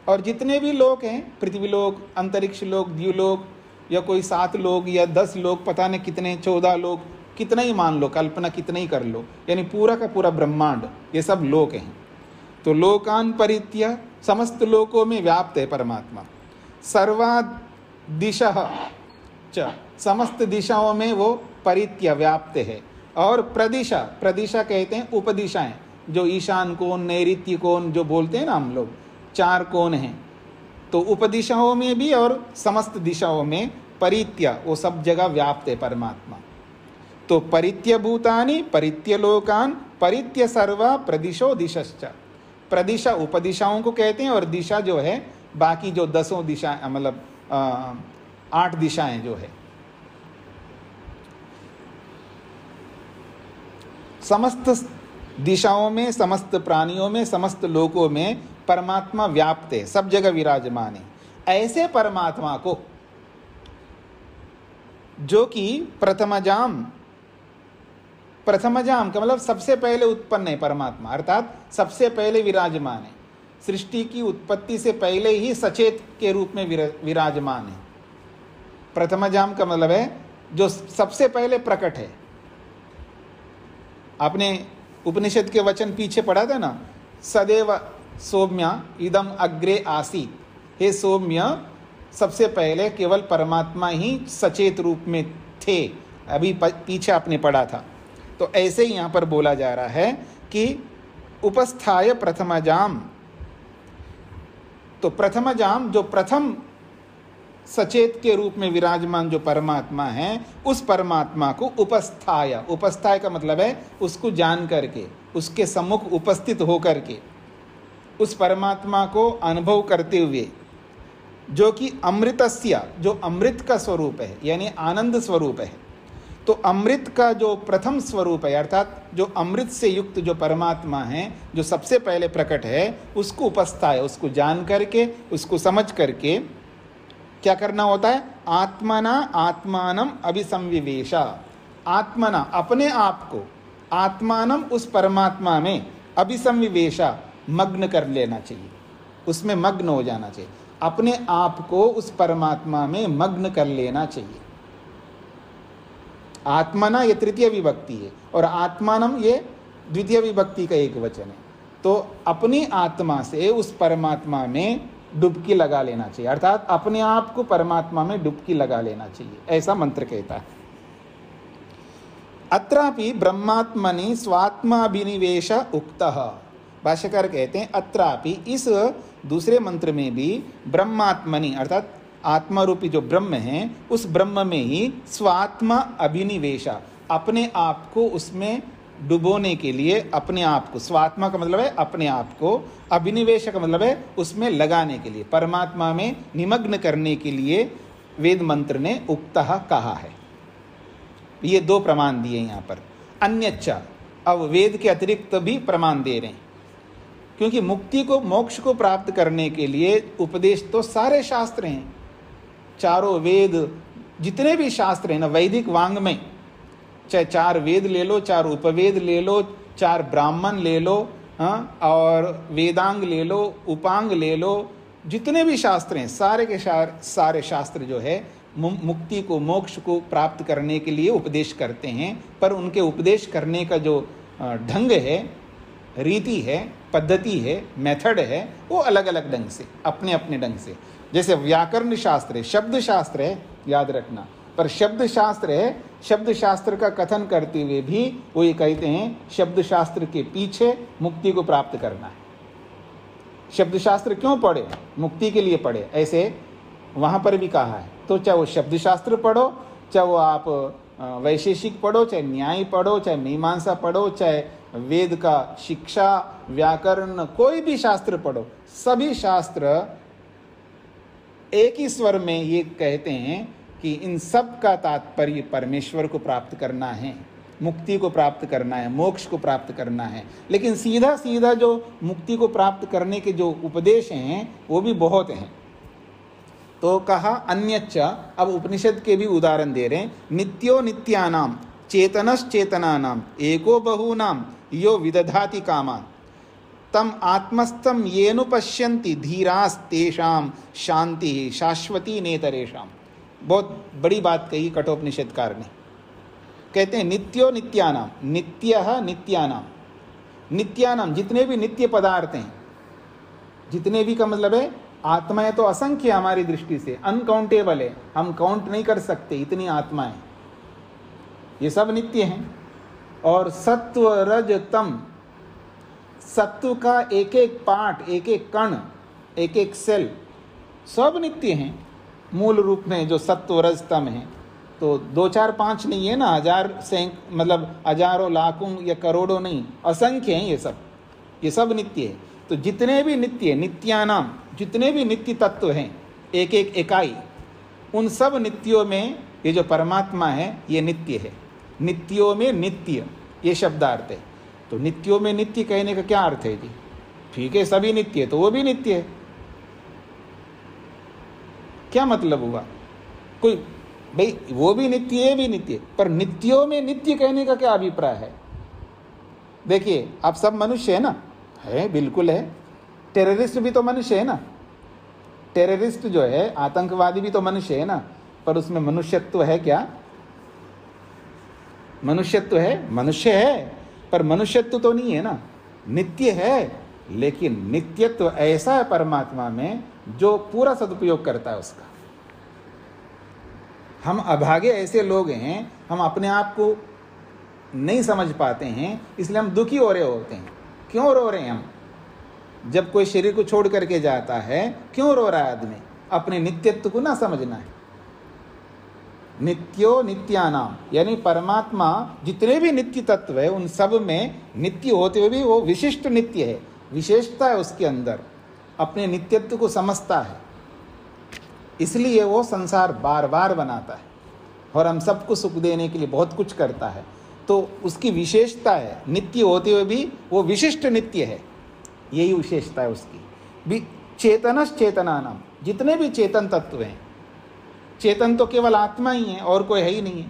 S1: और जितने भी लोक हैं, पृथ्वी लोक, अंतरिक्ष लोक, द्युलोक, या कोई 7 लोग या 10 लोग, पता नहीं कितने, 14 लोग, कितना ही मान लो, कल्पना कितना ही कर लो, यानी पूरा का पूरा ब्रह्मांड, ये सब लोक हैं। तो लोकान परित्य, समस्त लोकों में व्याप्त है परमात्मा। सर्वा दिशः च, समस्त दिशाओं में वो परित्य व्याप्त है। और प्रदिशा, प्रदिशा कहते हैं उपदिशाएं, जो ईशान कोण, नैऋत्य कोण जो बोलते हैं ना हम लोग, 4 कोण हैं, तो उपदिशाओं में भी और समस्त दिशाओं में परित्य, वो सब जगह व्याप्त है परमात्मा। तो परित्य भूतानि, परित्य लोकान, परित्य सर्वा प्रदिशो दिशश्च। प्रदिशा उपदिशाओं को कहते हैं, और दिशा जो है बाकी जो 10 दिशा, मतलब 8 दिशाएं जो है। समस्त दिशाओं में, समस्त प्राणियों में, समस्त लोकों में परमात्मा व्याप्त है, सब जगह विराजमान है। ऐसे परमात्मा को जो कि प्रथमजाम, प्रथमजाम का मतलब सबसे पहले उत्पन्न है परमात्मा, अर्थात सबसे पहले विराजमान है, सृष्टि की उत्पत्ति से पहले ही सचेत के रूप में विराजमान है। प्रथमजाम का मतलब है जो सबसे पहले प्रकट है। आपने उपनिषद के वचन पीछे पढ़ा था ना, सदैव सौम्य इदम अग्रे आसीत, हे सौम्य, सबसे पहले केवल परमात्मा ही सचेत रूप में थे, अभी पीछे आपने पढ़ा था। तो ऐसे ही यहाँ पर बोला जा रहा है कि उपस्थाय प्रथमजाम, तो प्रथमजाम जो प्रथम सचेत के रूप में विराजमान जो परमात्मा है, उस परमात्मा को उपस्थाय, उपस्थाय का मतलब है उसको जान करके, उसके सम्मुख उपस्थित होकर के, उस परमात्मा को अनुभव करते हुए, जो कि अमृतस्य, जो अमृत का स्वरूप है, यानी आनंद स्वरूप है। तो अमृत का जो प्रथम स्वरूप है, अर्थात जो अमृत से युक्त जो परमात्मा है, जो सबसे पहले प्रकट है, उसको उपस्थाय, उसको जान करके, उसको समझ करके क्या करना होता है? आत्मना आत्मानम अभिसंविवेशा, आत्मना अपने आप को, आत्मानम उस परमात्मा में, अभिसंविवेशा मग्न कर लेना चाहिए, उसमें मग्न हो जाना चाहिए, अपने आप को उस परमात्मा में मग्न कर लेना चाहिए। आत्मना ये तृतीय विभक्ति है और आत्मानम ये द्वितीय विभक्ति का एक वचन है। तो अपनी आत्मा से उस परमात्मा में डुबकी लगा लेना चाहिए, अर्थात अपने आप को परमात्मा में डुबकी लगा लेना चाहिए, ऐसा मंत्र कहता है। अत्रापि ब्रह्मात्मनि स्वात्माभिनिवेश उक्तः, भाष्यकार कहते हैं अत्रापि, इस दूसरे मंत्र में भी ब्रह्मात्मनि अर्थात आत्मा रूपी जो ब्रह्म है, उस ब्रह्म में ही स्वात्मा अभिनिवेशा, अपने आप को उसमें डुबोने के लिए, अपने आप को, स्वात्मा का मतलब है अपने आप को, अभिनिवेश का मतलब है उसमें लगाने के लिए, परमात्मा में निमग्न करने के लिए वेद मंत्र ने उक्तः कहा है। ये 2 प्रमाण दिए यहाँ पर। अन्यच्चा, अब वेद के अतिरिक्त भी प्रमाण दे रहे हैं, क्योंकि मुक्ति को, मोक्ष को प्राप्त करने के लिए उपदेश तो सारे शास्त्र हैं, चारों वेद, जितने भी शास्त्र हैं ना, वैदिक वांग्मय, चाहे 4 वेद ले लो, 4 उपवेद ले लो, 4 ब्राह्मण ले लो, और वेदांग ले लो, उपांग ले लो, जितने भी शास्त्र हैं, सारे के सारे शास्त्र जो है मुक्ति को, मोक्ष को प्राप्त करने के लिए उपदेश करते हैं, पर उनके उपदेश करने का जो ढंग है, रीति है, पद्धति है, मेथड है, वो अलग अलग ढंग से, अपने अपने ढंग से। जैसे व्याकरण शास्त्र है, शब्द शास्त्र है, याद रखना, पर शब्द शास्त्र है, शब्द शास्त्र का कथन करते हुए भी वो ये कहते हैं शब्द शास्त्र के पीछे मुक्ति को प्राप्त करना है। शब्द शास्त्र क्यों पढ़े? मुक्ति के लिए पढ़े, ऐसे वहाँ पर भी कहा है। तो चाहे वो शब्द शास्त्र पढ़ो, चाहे वो आप वैशेषिक पढ़ो, चाहे न्याय पढ़ो, चाहे मीमांसा पढ़ो, चाहे वेद का शिक्षा, व्याकरण, कोई भी शास्त्र पढ़ो, सभी शास्त्र एक ही स्वर में ये कहते हैं कि इन सब का तात्पर्य परमेश्वर को प्राप्त करना है, मुक्ति को प्राप्त करना है, मोक्ष को प्राप्त करना है। लेकिन सीधा सीधा जो मुक्ति को प्राप्त करने के जो उपदेश हैं वो भी बहुत हैं। तो कहा अन्यच्च, अब उपनिषद के भी उदाहरण दे रहे हैं। नित्यो नित्यानाम चेतनश्चेतनानाम एको बहूनाम यो विदधाति कामान तम आत्मस्थम येनु पश्यन्ति धीरास्तेषाम शांति शाश्वती नेतरेषाम। बहुत बड़ी बात कही कठोपनिषदकार ने। कहते हैं नित्यो नित्यानाम, नित्यः नित्यानाम, नित्यानाम जितने भी नित्य पदार्थ हैं, जितने भी का मतलब है आत्माएं तो असंख्य हमारी दृष्टि से, अनकाउंटेबल है, हम काउंट नहीं कर सकते इतनी आत्माएं, ये सब नित्य हैं। और सत्व रज तम, सत्व का एक एक पार्ट, एक एक कण, एक एक सेल सब नित्य हैं मूल रूप में। जो सत्व रज तम है तो 2 4 5 नहीं है ना, हजार मतलब हजारों लाखों या करोड़ों नहीं, असंख्य हैं ये सब नित्य है। तो जितने भी नित्य, नित्यानाम, जितने भी नित्य तत्व हैं, एक एक इकाई, उन सब नित्यों में ये जो परमात्मा है ये नित्य है। नित्यों में नित्य ये शब्दार्थ है। तो नित्यों में नित्य कहने का क्या अर्थ है जी? ठीक है, सभी नित्य है तो वो भी नित्य है, क्या मतलब हुआ? कोई भाई वो भी नित्य है, भी नित्य, पर नित्यों में नित्य कहने का क्या अभिप्राय है? देखिए, आप सब मनुष्य है ना? है, बिल्कुल है। टेररिस्ट भी तो मनुष्य है ना? टेररिस्ट जो है, आतंकवादी भी तो मनुष्य है ना? पर उसमें मनुष्यत्व है क्या? मनुष्यत्व है, मनुष्य है, पर मनुष्यत्व तो नहीं है ना, नित्य है। लेकिन नित्यत्व ऐसा है परमात्मा में जो पूरा सदुपयोग करता है उसका। हम अभागे ऐसे लोग हैं, हम अपने आप को नहीं समझ पाते हैं, इसलिए हम दुखी हो रहे होते हैं। क्यों रो रहे हैं हम? जब कोई शरीर को छोड़ करके जाता है, क्यों रो रहा है आदमी? अपने नित्यत्व को ना समझना है। नित्यो नित्यानाम, यानी परमात्मा जितने भी नित्य तत्व है उन सब में नित्य होते हुए भी वो विशिष्ट नित्य है, विशेषता है उसके अंदर, अपने नित्यत्व को समझता है, इसलिए वो संसार बार बार बनाता है और हम सबको सुख देने के लिए बहुत कुछ करता है। तो उसकी विशेषता है, नित्य होते हुए भी वो विशिष्ट नित्य है, यही विशेषता है उसकी। चेतनश चेतनानाम, जितने भी चेतन तत्व हैं, चेतन तो केवल आत्मा ही है और कोई है ही नहीं है।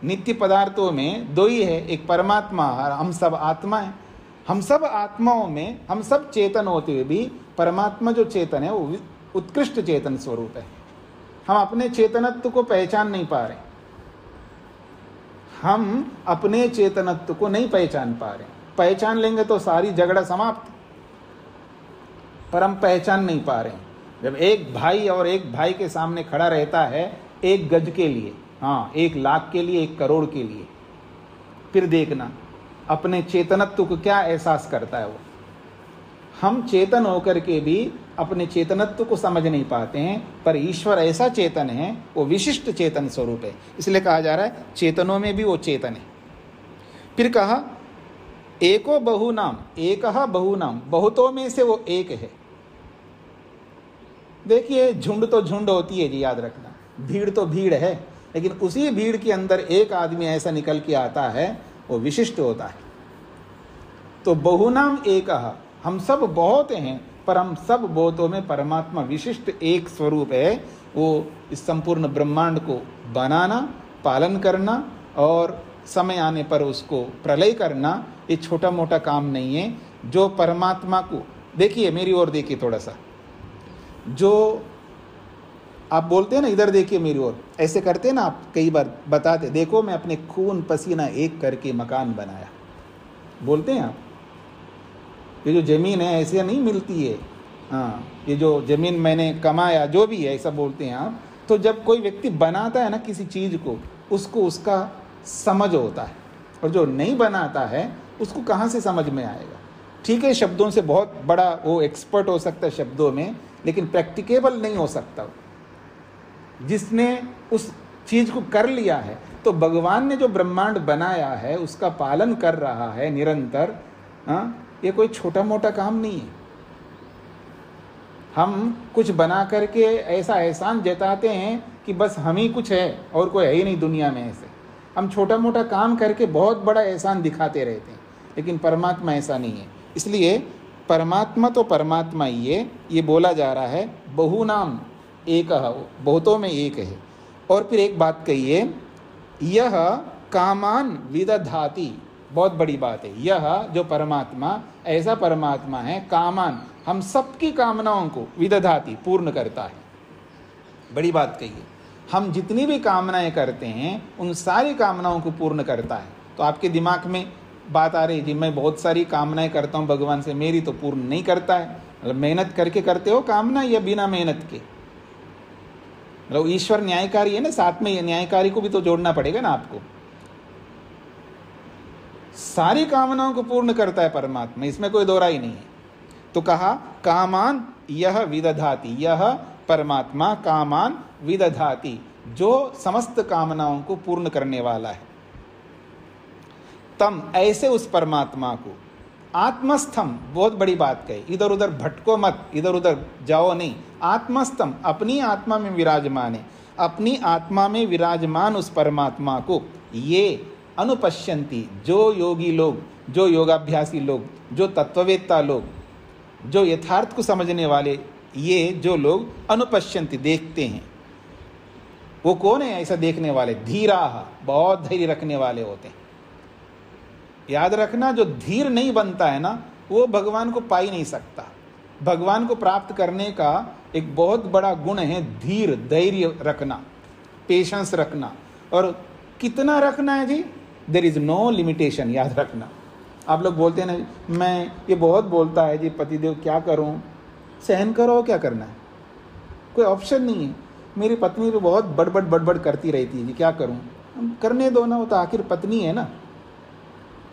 S1: नित्य पदार्थों में दो ही है, एक परमात्मा और हम सब आत्मा है। हम सब आत्माओं में हम सब चेतन होते हुए भी परमात्मा जो चेतन है वो उत्कृष्ट चेतन स्वरूप है। हम अपने चेतनत्व को पहचान नहीं पा रहे, हम अपने चेतनत्व को नहीं पहचान पा रहे। पहचान लेंगे तो सारी झगड़ा समाप्त, पर हम पहचान नहीं पा रहे। जब एक भाई और एक भाई के सामने खड़ा रहता है 1 गज के लिए, हाँ 1 लाख के लिए, 1 करोड़ के लिए, फिर देखना अपने चेतनत्व को क्या एहसास करता है वो। हम चेतन होकर के भी अपने चेतनत्व को समझ नहीं पाते हैं, पर ईश्वर ऐसा चेतन है, वो विशिष्ट चेतन स्वरूप है, इसलिए कहा जा रहा है चेतनों में भी वो चेतन है। फिर कहा एको बहुनाम, एकह बहुनाम, बहुतों में से वो एक है। देखिए, झुंड तो झुंड होती है जी, याद रखना, भीड़ तो भीड़ है, लेकिन उसी भीड़ के अंदर एक आदमी ऐसा निकल के आता है, वो विशिष्ट होता है। तो बहुनाम एकह, हम सब बहुत हैं, पर हम सब बहुतों में परमात्मा विशिष्ट एक स्वरूप है। वो इस संपूर्ण ब्रह्मांड को बनाना, पालन करना और समय आने पर उसको प्रलय करना, ये छोटा मोटा काम नहीं है। जो परमात्मा को, देखिए मेरी ओर देखिए थोड़ा सा, जो आप बोलते हैं ना इधर देखिए मेरी ओर, ऐसे करते हैं ना आप, कई बार बताते, देखो मैं अपने खून पसीना एक करके मकान बनाया, बोलते हैं आप। ये जो ज़मीन है ऐसे नहीं मिलती है, हाँ ये जो ज़मीन मैंने कमाया, जो भी है ऐसा बोलते हैं आप। तो जब कोई व्यक्ति बनाता है ना किसी चीज़ को, उसको उसका समझ होता है, और जो नहीं बनाता है उसको कहाँ से समझ में आएगा। ठीक है, शब्दों से बहुत बड़ा वो एक्सपर्ट हो सकता है शब्दों में, लेकिन प्रैक्टिकेबल नहीं हो सकता। जिसने उस चीज़ को कर लिया है, तो भगवान ने जो ब्रह्मांड बनाया है उसका पालन कर रहा है निरंतर, हाँ, ये कोई छोटा मोटा काम नहीं है। हम कुछ बना करके ऐसा एहसान जताते हैं कि बस हम ही कुछ है और कोई है ही नहीं दुनिया में। ऐसे हम छोटा मोटा काम करके बहुत बड़ा एहसान दिखाते रहते हैं, लेकिन परमात्मा ऐसा नहीं है। इसलिए परमात्मा तो परमात्मा ही है, ये बोला जा रहा है बहुनाम एक, बहुतों में एक है। और फिर एक बात कहिए, यह कामान विदधाति, बहुत बड़ी बात है। यह जो परमात्मा ऐसा परमात्मा है, कामान हम सबकी कामनाओं को विदधाति पूर्ण करता है। बड़ी बात कही है, हम जितनी भी कामनाएं करते हैं उन सारी कामनाओं को पूर्ण करता है। तो आपके दिमाग में बात आ रही जी मैं बहुत सारी कामनाएं करता हूं भगवान से, मेरी तो पूर्ण नहीं करता है। मतलब मेहनत करके करते हो कामना या बिना मेहनत के? मतलब ईश्वर न्यायकारी है ना, साथ में न्यायकारी को भी तो जोड़ना पड़ेगा ना आपको। सारी कामनाओं को पूर्ण करता है परमात्मा, इसमें कोई दोहरा ही नहीं है। तो कहा कामान यह विदधाति, यह परमात्मा कामान विदधाति, जो समस्त कामनाओं को पूर्ण करने वाला है। तम, ऐसे उस परमात्मा को, आत्मस्थम, बहुत बड़ी बात कही, इधर उधर भटको मत, इधर उधर जाओ नहीं। आत्मस्थम, अपनी आत्मा में विराजमान है, अपनी आत्मा में विराजमान उस परमात्मा को ये अनुपश्यंती, जो योगी लोग, जो योगाभ्यासी लोग, जो तत्ववेत्ता लोग, जो यथार्थ को समझने वाले, ये जो लोग अनुपश्यंती, देखते हैं। वो कौन है ऐसा देखने वाले? धीराः, बहुत धैर्य रखने वाले होते हैं। याद रखना, जो धीर नहीं बनता है ना, वो भगवान को पा ही नहीं सकता। भगवान को प्राप्त करने का एक बहुत बड़ा गुण है धीर, धैर्य रखना, पेशेंस रखना। और कितना रखना है जी? देयर इज नो लिमिटेशन, याद रखना। आप लोग बोलते हैं ना, मैं ये बहुत बोलता है जी पतिदेव, क्या करूं? सहन करो, क्या करना है? कोई ऑप्शन नहीं है। मेरी पत्नी भी बहुत बड़बड़ करती रहती है जी, क्या करूं? करने दो ना, वो तो आखिर पत्नी है ना,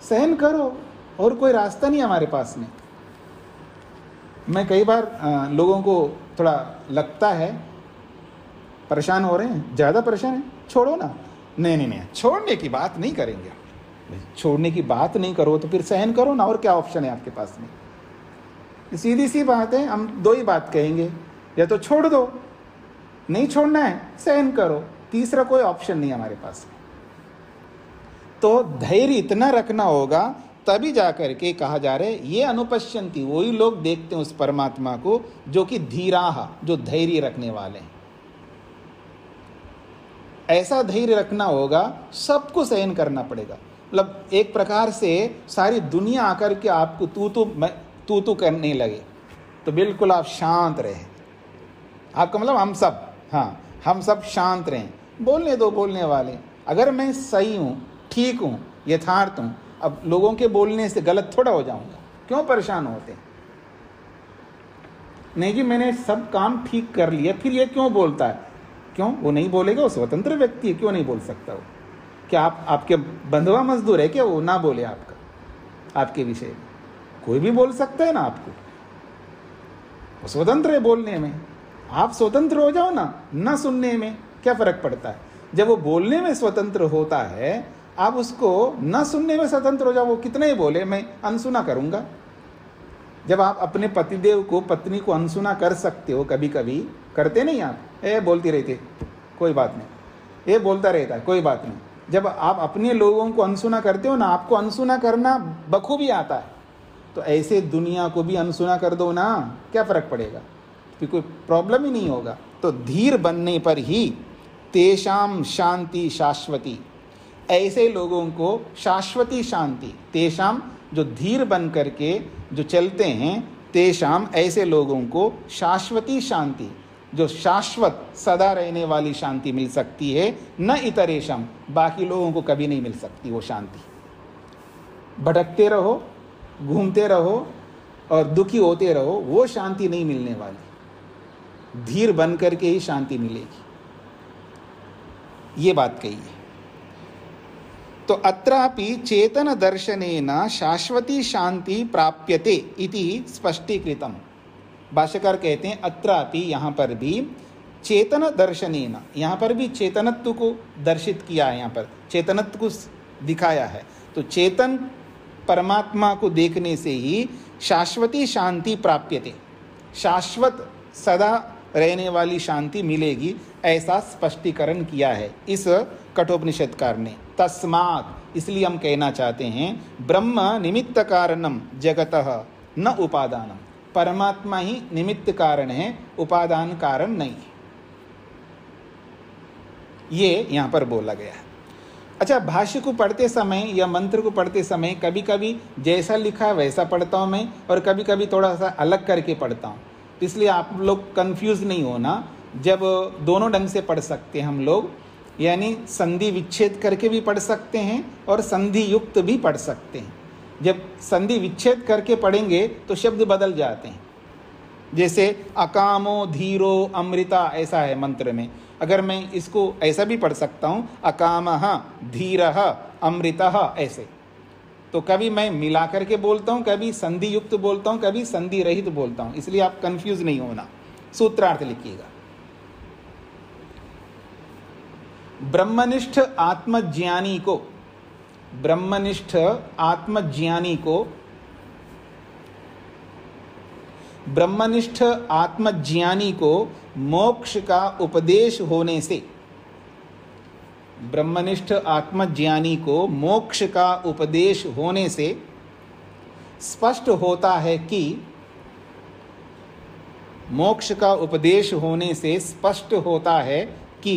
S1: सहन करो, और कोई रास्ता नहीं हमारे पास में। मैं कई बार लोगों को थोड़ा लगता है परेशान हो रहे हैं, ज़्यादा परेशान है, छोड़ो ना। नहीं, छोड़ने की बात नहीं करेंगे। छोड़ने की बात नहीं करो तो फिर सहन करो ना, और क्या ऑप्शन है आपके पास में? सीधी सी बात है, हम दो ही बात कहेंगे, या तो छोड़ दो, नहीं छोड़ना है सहन करो, तीसरा कोई ऑप्शन नहीं हमारे पास में। तो धैर्य इतना रखना होगा, तभी जाकर के कहा जा रहा है ये अनुपश्यंती, वही लोग देखते हैं उस परमात्मा को जो कि धीराः, जो धैर्य रखने वाले हैं। ऐसा धैर्य रखना होगा, सबको सहन करना पड़ेगा। मतलब एक प्रकार से सारी दुनिया आकर के आपको तू करने लगे तो बिल्कुल आप शांत रहे। आपका मतलब हम सब, हाँ हम सब शांत रहें, बोलने दो बोलने वाले। अगर मैं सही हूँ, ठीक हूँ, यथार्थ हूँ, अब लोगों के बोलने से गलत थोड़ा हो जाऊंगा, क्यों परेशान होते? नहीं जी मैंने सब काम ठीक कर लिया, फिर ये क्यों बोलता है? क्यों? वो नहीं बोलेगा, वो स्वतंत्र व्यक्ति है, क्यों नहीं बोल सकता? वो क्या आपके बंधुआ मजदूर है क्या? वो ना बोले आपके विषय में? कोई भी बोल सकता है ना आपको, वो स्वतंत्र है बोलने में। आप स्वतंत्र हो जाओ ना सुनने में क्या फर्क पड़ता है? जब वो बोलने में स्वतंत्र होता है, आप उसको न सुनने में स्वतंत्र हो जाओ, वो कितना ही बोले मैं अनसुना करूंगा। जब आप अपने पतिदेव को, पत्नी को अनसुना कर सकते हो, कभी कभी करते नहीं आप, बोलती रहती कोई बात नहीं, ये बोलता रहता है कोई बात नहीं। जब आप अपने लोगों को अनसुना करते हो ना, आपको अनसुना करना बखूबी आता है, तो ऐसे दुनिया को भी अनसुना कर दो ना, क्या फर्क पड़ेगा? फिर कोई प्रॉब्लम ही नहीं होगा। तो धीर बनने पर ही तेषाम शांति शाश्वती, ऐसे लोगों को शाश्वती शांति, तेषाम जो धीर बन करके जो चलते हैं, तेषाम ऐसे लोगों को शाश्वती शांति, जो शाश्वत सदा रहने वाली शांति मिल सकती है। न इतरेशम, बाकी लोगों को कभी नहीं मिल सकती वो शांति। भटकते रहो, घूमते रहो और दुखी होते रहो, वो शांति नहीं मिलने वाली। धीर बन करके ही शांति मिलेगी, ये बात कही है। तो अत्रापि चेतन दर्शनेन शाश्वती शांति प्राप्यते इति स्पष्टीकृतम। भाष्यकार कहते हैं अत्रापि, यहाँ पर भी चेतन दर्शनेन, यहाँ पर भी चेतनत्व को दर्शित किया है, यहाँ पर चेतनत्व को दिखाया है। तो चेतन परमात्मा को देखने से ही शाश्वती शांति प्राप्यते, शाश्वत सदा रहने वाली शांति मिलेगी, ऐसा स्पष्टीकरण किया है इस कठोपनिषदकार ने। तस्मात्, इसलिए हम कहना चाहते हैं ब्रह्म निमित्त कारणम जगतः न उपादानम, परमात्मा ही निमित्त कारण है, उपादान कारण नहीं है, ये यहाँ पर बोला गया है। अच्छा, भाष्य को पढ़ते समय या मंत्र को पढ़ते समय कभी कभी जैसा लिखा है वैसा पढ़ता हूँ मैं, और कभी कभी थोड़ा सा अलग करके पढ़ता हूँ, इसलिए आप लोग कंफ्यूज नहीं होना। जब दोनों ढंग से पढ़ सकते हैं हम लोग, यानी संधि विच्छेद करके भी पढ़ सकते हैं और संधि युक्त भी पढ़ सकते हैं। जब संधि विच्छेद करके पढ़ेंगे तो शब्द बदल जाते हैं, जैसे अकामो धीरो अमृता ऐसा है मंत्र में। अगर मैं इसको ऐसा भी पढ़ सकता हूँ, अकामः धीरः अमृतः ऐसे, तो कभी मैं मिला करके बोलता हूँ, कभी संधि युक्त बोलता हूँ, कभी संधि रहित बोलता हूँ, इसलिए आप कंफ्यूज नहीं होना। सूत्रार्थ लिखिएगा। ब्रह्मनिष्ठ आत्मज्ञानी को, ब्रह्मनिष्ठ आत्मज्ञानी को, ब्रह्मनिष्ठ आत्मज्ञानी को मोक्ष का उपदेश होने से, ब्रह्मनिष्ठ आत्मज्ञानी को मोक्ष का उपदेश होने से स्पष्ट होता है कि, मोक्ष का उपदेश होने से स्पष्ट होता है कि,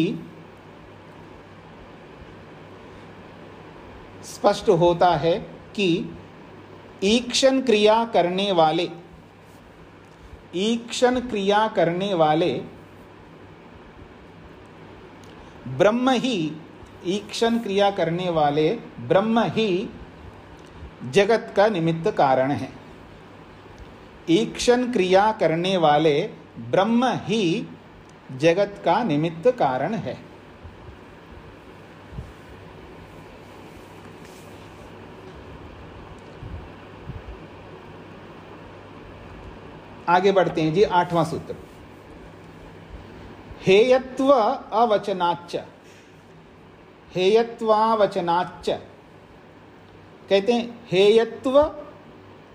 S1: स्पष्ट होता है कि ईक्षण क्रिया करने वाले, ईक्षण क्रिया करने वाले ब्रह्म ही, ईक्षण क्रिया करने वाले ब्रह्म ही जगत का निमित्त कारण है। ईक्षण क्रिया करने वाले ब्रह्म ही जगत का निमित्त कारण है। आगे बढ़ते हैं जी, 8वां सूत्र। हेयत्व अवचनाच्च, हेयत्वावचनाच्च, कहते हैं हेयत्व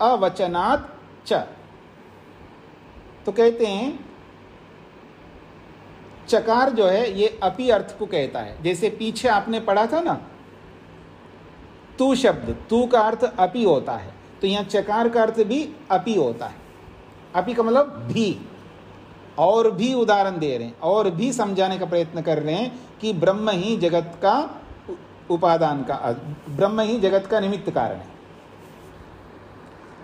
S1: अवचनाच्च, तो कहते हैं चकार जो है ये अपि अर्थ को कहता है। जैसे पीछे आपने पढ़ा था ना, तू शब्द, तू का अर्थ अपि होता है, तो यहाँ चकार का अर्थ भी अपि होता है। अपि का मतलब भी, और भी उदाहरण दे रहे हैं, और भी समझाने का प्रयत्न कर रहे हैं कि ब्रह्म ही जगत का उपादान का, ब्रह्म ही जगत का निमित्त कारण है।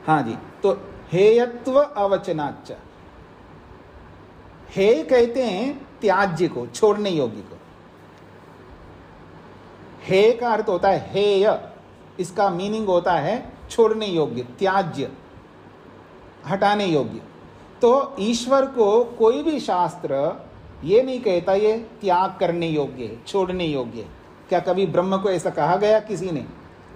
S1: हाँ जी, तो हेयत्व अवचनाच्च, हे कहते हैं त्याज्य को, छोड़ने योग्य को। हे का अर्थ होता है हेय, इसका मीनिंग होता है छोड़ने योग्य, त्याज्य, हटाने योग्य। तो ईश्वर को कोई भी शास्त्र ये नहीं कहता ये त्याग करने योग्य है, छोड़ने योग्य है। क्या कभी ब्रह्म को ऐसा कहा गया किसी ने?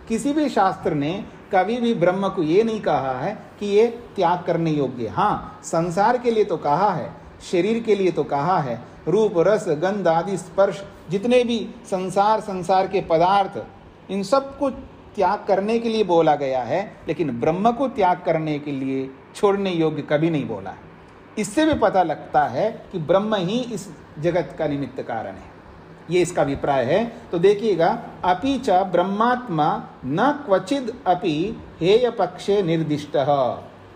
S1: किसी भी शास्त्र ने कभी भी ब्रह्म को ये नहीं कहा है कि ये त्याग करने योग्य है। हाँ, संसार के लिए तो कहा है, शरीर के लिए तो कहा है, रूप रस गंध आदि स्पर्श जितने भी संसार के पदार्थ, इन सब को त्याग करने के लिए बोला गया है, लेकिन ब्रह्म को त्याग करने के लिए छोड़ने योग्य कभी नहीं बोला है। इससे भी पता लगता है कि ब्रह्म ही इस जगत का निमित्त कारण है, ये इसका अभिप्राय है। तो देखिएगा, अपि च ब्रह्मात्मा न क्वचिद अपि हेय पक्षे निर्दिष्टः,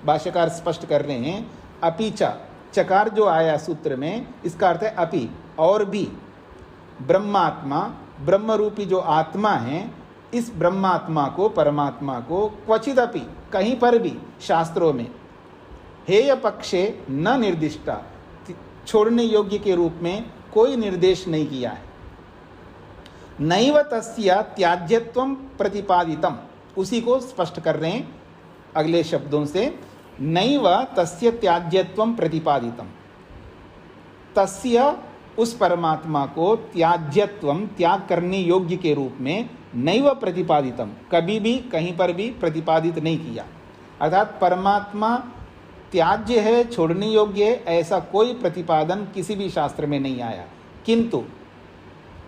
S1: भाष्यकार स्पष्ट कर रहे हैं। अपि च, चकार जो आया सूत्र में, इसका अर्थ है अपि, और भी ब्रह्मात्मा, ब्रह्म रूपी जो आत्मा है, इस ब्रह्मात्मा को, परमात्मा को क्वचिदपि, कहीं पर भी शास्त्रों में हेय पक्षे न निर्दिष्टा, छोड़ने योग्य के रूप में कोई निर्देश नहीं किया है। नैव तस्य त्याज्यत्वं प्रतिपादितम, उसी को स्पष्ट कर रहे हैं अगले शब्दों से। नैव तस्य त्याज्यत्वं प्रतिपादितम, तस्य उस परमात्मा को त्याज्यत्वं, त्याग करने योग्य के रूप में, नैव प्रतिपादितम, कभी भी कहीं पर भी प्रतिपादित नहीं किया। अर्थात परमात्मा त्याज्य है, छोड़ने योग्य है, ऐसा कोई प्रतिपादन किसी भी शास्त्र में नहीं आया। किंतु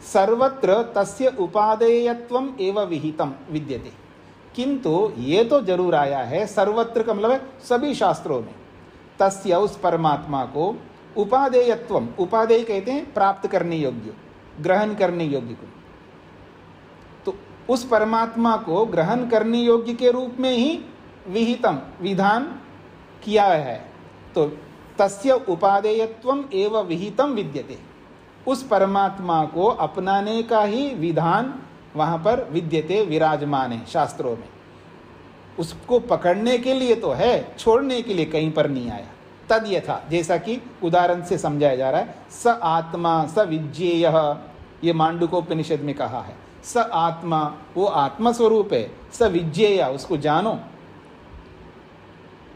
S1: सर्वत्र तस्य उपादेयत्वम एव विहितम विद्यते, किंतु ये तो जरूर आया है, सर्वत्र का मतलब है सभी शास्त्रों में, तस्य उस परमात्मा को उपादेयत्वम, उपादेय कहते हैं प्राप्त करने योग्य, ग्रहण करने योग्य को, तो उस परमात्मा को ग्रहण करने योग्य के रूप में ही विहितम विधान किया है। तो तस्य उपादेयत्वम एवं विहितम विद्यते, उस परमात्मा को अपनाने का ही विधान वहाँ पर विद्यते, विराजमान है शास्त्रों में। उसको पकड़ने के लिए तो है, छोड़ने के लिए कहीं पर नहीं आया। तद यथा, जैसा कि उदाहरण से समझाया जा रहा है, स आत्मा स विज्ञेयः, ये मांडुकोपनिषद में कहा है। स आत्मा, वो आत्मस्वरूप है, स विज्ञेय, उसको जानो,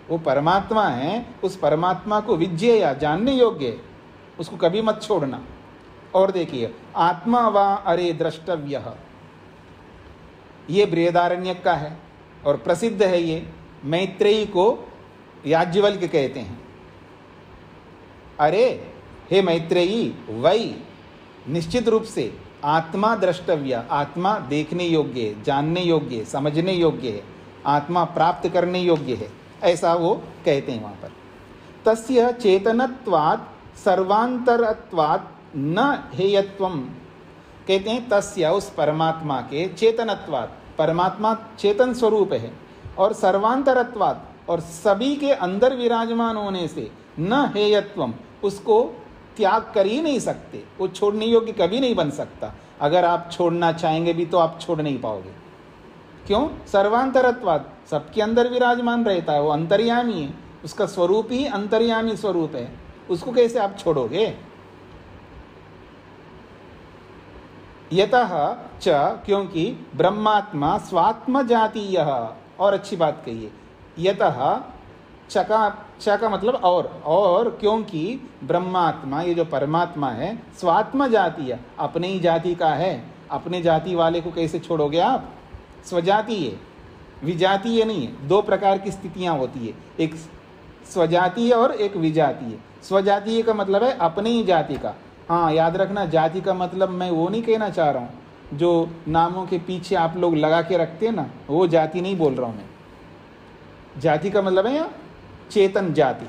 S1: वो परमात्मा है, उस परमात्मा को विज्ञेय, जानने योग्य है, उसको कभी मत छोड़ना। और देखिए, आत्मा वा अरे द्रष्टव्यः, ये बृहदारण्यक का है और प्रसिद्ध है। ये मैत्रेयी को याज्ञवल्क्य कहते हैं। अरे हे मैत्रेयी, वही निश्चित रूप से आत्मा द्रष्टव्य, आत्मा देखने योग्य है, जानने योग्य है, समझने योग्य है, आत्मा प्राप्त करने योग्य है, ऐसा वो कहते हैं वहाँ पर। तस्य चेतनत्वात् सर्वांतरत्वात् न हेयत्वम, कहते हैं तस्य, उस परमात्मा के चेतनत्वात्, परमात्मा चेतन स्वरूप है, और सर्वांतरत्वात्, और सभी के अंदर विराजमान होने से न हेयत्वम, उसको त्याग कर ही नहीं सकते, वो छोड़ने योग्य कभी नहीं बन सकता। अगर आप छोड़ना चाहेंगे भी तो आप छोड़ नहीं पाओगे। क्यों? सर्वांतरत्वात्, सबके अंदर विराजमान रहता है, वो अंतर्यामी है, उसका स्वरूप ही अंतर्यामी स्वरूप है, उसको कैसे आप छोड़ोगे? यतः च, क्योंकि ब्रह्मात्मा स्वात्म जातीय, और अच्छी बात कहिए, यतः च का मतलब और क्योंकि ब्रह्मात्मा, ये जो परमात्मा है, स्वात्म जातीय, अपने ही जाति का है, अपने जाति वाले को कैसे छोड़ोगे आप? स्वजातीय, विजातीय नहीं है। दो प्रकार की स्थितियां होती है, एक स्वजातीय और एक विजातीय। स्वजातीय का मतलब है अपने ही जाति का। हाँ, याद रखना, जाति का मतलब मैं वो नहीं कहना चाह रहा हूँ जो नामों के पीछे आप लोग लगा के रखते हैं ना, वो जाति नहीं बोल रहा हूँ मैं। जाति का मतलब है यहाँ चेतन जाति।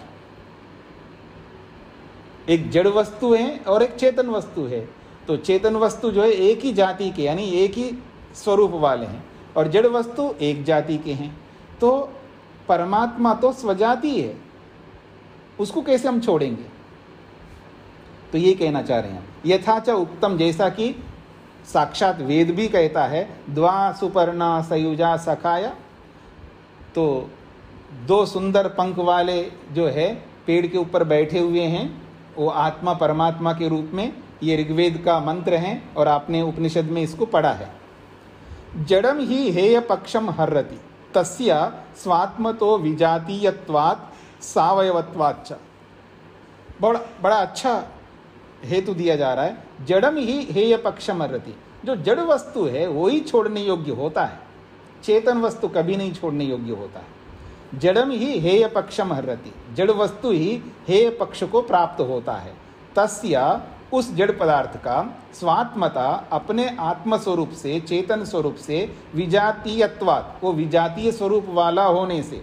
S1: एक जड़ वस्तु है और एक चेतन वस्तु है। तो चेतन वस्तु जो है एक ही जाति के, यानी एक ही स्वरूप वाले हैं, और जड़ वस्तु एक जाति के हैं। तो परमात्मा तो स्वजाति है, उसको कैसे हम छोड़ेंगे? तो ये कहना चाह रहे हैं। यथाच उक्तम, जैसा कि साक्षात वेद भी कहता है, द्वा सुपर्णा सयुजा सखाया, तो दो सुंदर पंख वाले जो है पेड़ के ऊपर बैठे हुए हैं, वो आत्मा परमात्मा के रूप में, ये ऋग्वेद का मंत्र है और आपने उपनिषद में इसको पढ़ा है। जड़म ही हेय पक्षम हर्रति तस्य स्वात्मतो विजातीयत्वात् सावयवत्वाच्च। बड़ा अच्छा हेतु दिया जा रहा है। जड़म ही हेय पक्षम हर्रति, जो जड़ वस्तु है वो ही छोड़ने योग्य होता है, चेतन वस्तु कभी नहीं छोड़ने योग्य होता है। जड़म ही हेय पक्षम हर्रति, जड़ वस्तु ही हेय पक्ष को प्राप्त होता है। तस्य, उस जड़ पदार्थ का स्वात्मता, अपने आत्म स्वरूप से, चेतन स्वरूप से, विजातीयत्वात्, वो विजातीय स्वरूप वाला होने से,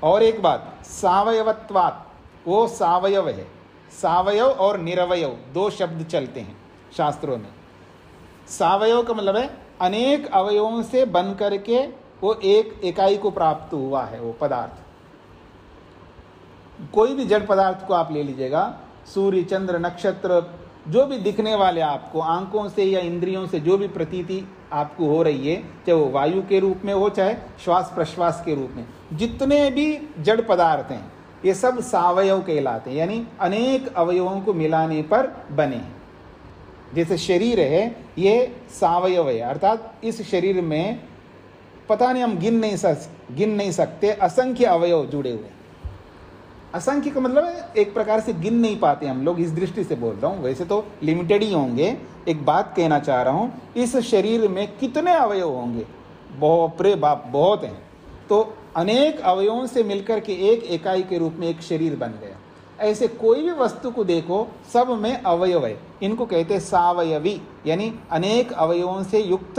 S1: और एक बात सावयवत्वात्, वो सावयव है। सावयव और निरवयव दो शब्द चलते हैं शास्त्रों में। सावयव का मतलब है अनेक अवयवों से बन करके वो एक इकाई को प्राप्त हुआ है वो पदार्थ। कोई भी जड़ पदार्थ को आप ले लीजिएगा, सूर्य, चंद्र, नक्षत्र, जो भी दिखने वाले आपको आंखों से या इंद्रियों से जो भी प्रतीति आपको हो रही है, चाहे वो वायु के रूप में हो, चाहे श्वास प्रश्वास के रूप में, जितने भी जड़ पदार्थ हैं ये सब सावयव कहलाते हैं, यानी अनेक अवयवों को मिलाने पर बने हैं। जैसे शरीर है, ये सावयव है, अर्थात इस शरीर में पता नहीं, हम गिन नहीं सकते, असंख्य अवयव जुड़े हुए हैं। असंख्य का मतलब है एक प्रकार से गिन नहीं पाते हम लोग, इस दृष्टि से बोल रहा हूँ, वैसे तो लिमिटेड ही होंगे। एक बात कहना चाह रहा हूँ, इस शरीर में कितने अवयव होंगे? बापरे बाप, बहुत हैं। तो अनेक अवयवों से मिलकर के एक इकाई के रूप में एक शरीर बन गया। ऐसे कोई भी वस्तु को देखो, सब में अवयव है, इनको कहते हैं सावयवी, यानी अनेक अवयवों से युक्त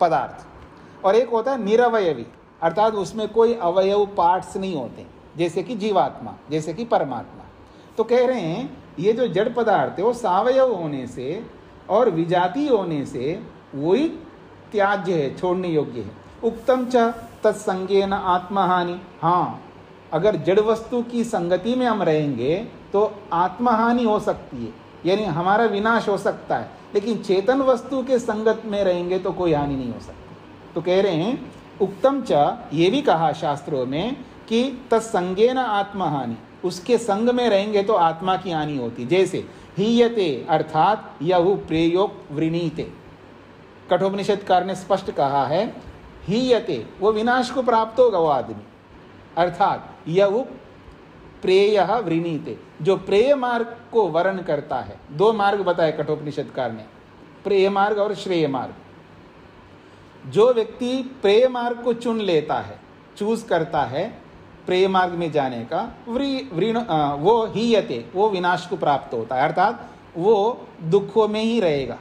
S1: पदार्थ। और एक होता है निरवयवी, अर्थात उसमें कोई अवयव पार्ट्स नहीं होते, जैसे कि जीवात्मा, जैसे कि परमात्मा। तो कह रहे हैं ये जो जड़ पदार्थ है वो सावयव होने से और विजातीय होने से वही त्याज्य है, छोड़ने योग्य है। उक्तम च तत्संगेन आत्महानि। हाँ, अगर जड़ वस्तु की संगति में हम रहेंगे तो आत्महानि हो सकती है, यानी हमारा विनाश हो सकता है, लेकिन चेतन वस्तु के संगत में रहेंगे तो कोई हानि नहीं हो सकती। तो कह रहे हैं उक्तम च, ये भी कहा शास्त्रों में कि तत्संगेन आत्महानि, उसके संग में रहेंगे तो आत्मा की हानि होती। जैसे हीयते अर्थात यहु प्रेयो वृणीते, कठोपनिषदकार ने स्पष्ट कहा है हीयते, वो विनाश को प्राप्त होगा वो आदमी, अर्थात यहु प्रेय वृणीते, जो प्रेय मार्ग को वर्ण करता है। दो मार्ग बताए कठोपनिषदकार ने, प्रेय मार्ग और श्रेय मार्ग। जो व्यक्ति प्रेय मार्ग को चुन लेता है, चूज करता है प्रेय मार्ग में जाने का, वो हीयते, वो विनाश को प्राप्त होता है, अर्थात वो दुखों में ही रहेगा,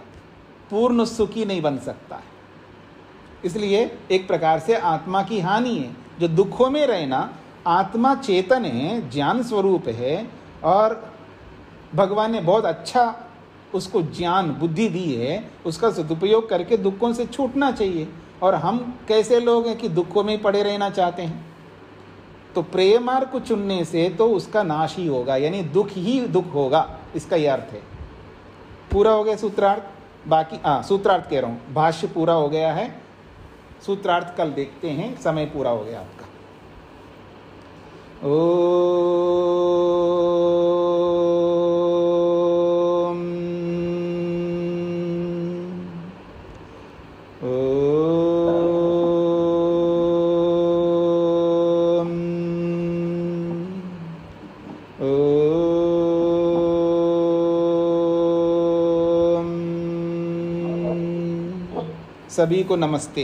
S1: पूर्ण सुखी नहीं बन सकता है। इसलिए एक प्रकार से आत्मा की हानि है। जो दुखों में रहना, आत्मा चेतन है, ज्ञान स्वरूप है, और भगवान ने बहुत अच्छा उसको ज्ञान बुद्धि दी है, उसका सदुपयोग करके दुखों से छूटना चाहिए। और हम कैसे लोग हैं कि दुखों में पड़े रहना चाहते हैं। तो प्रेय मार्ग को चुनने से तो उसका नाश ही होगा, यानी दुख ही दुख होगा, इसका यह अर्थ है। पूरा हो गया सूत्रार्थ। बाकी सूत्रार्थ कह रहा हूँ, भाष्य पूरा हो गया है, सूत्रार्थ कल देखते हैं, समय पूरा हो गया आपका। सभी को नमस्ते।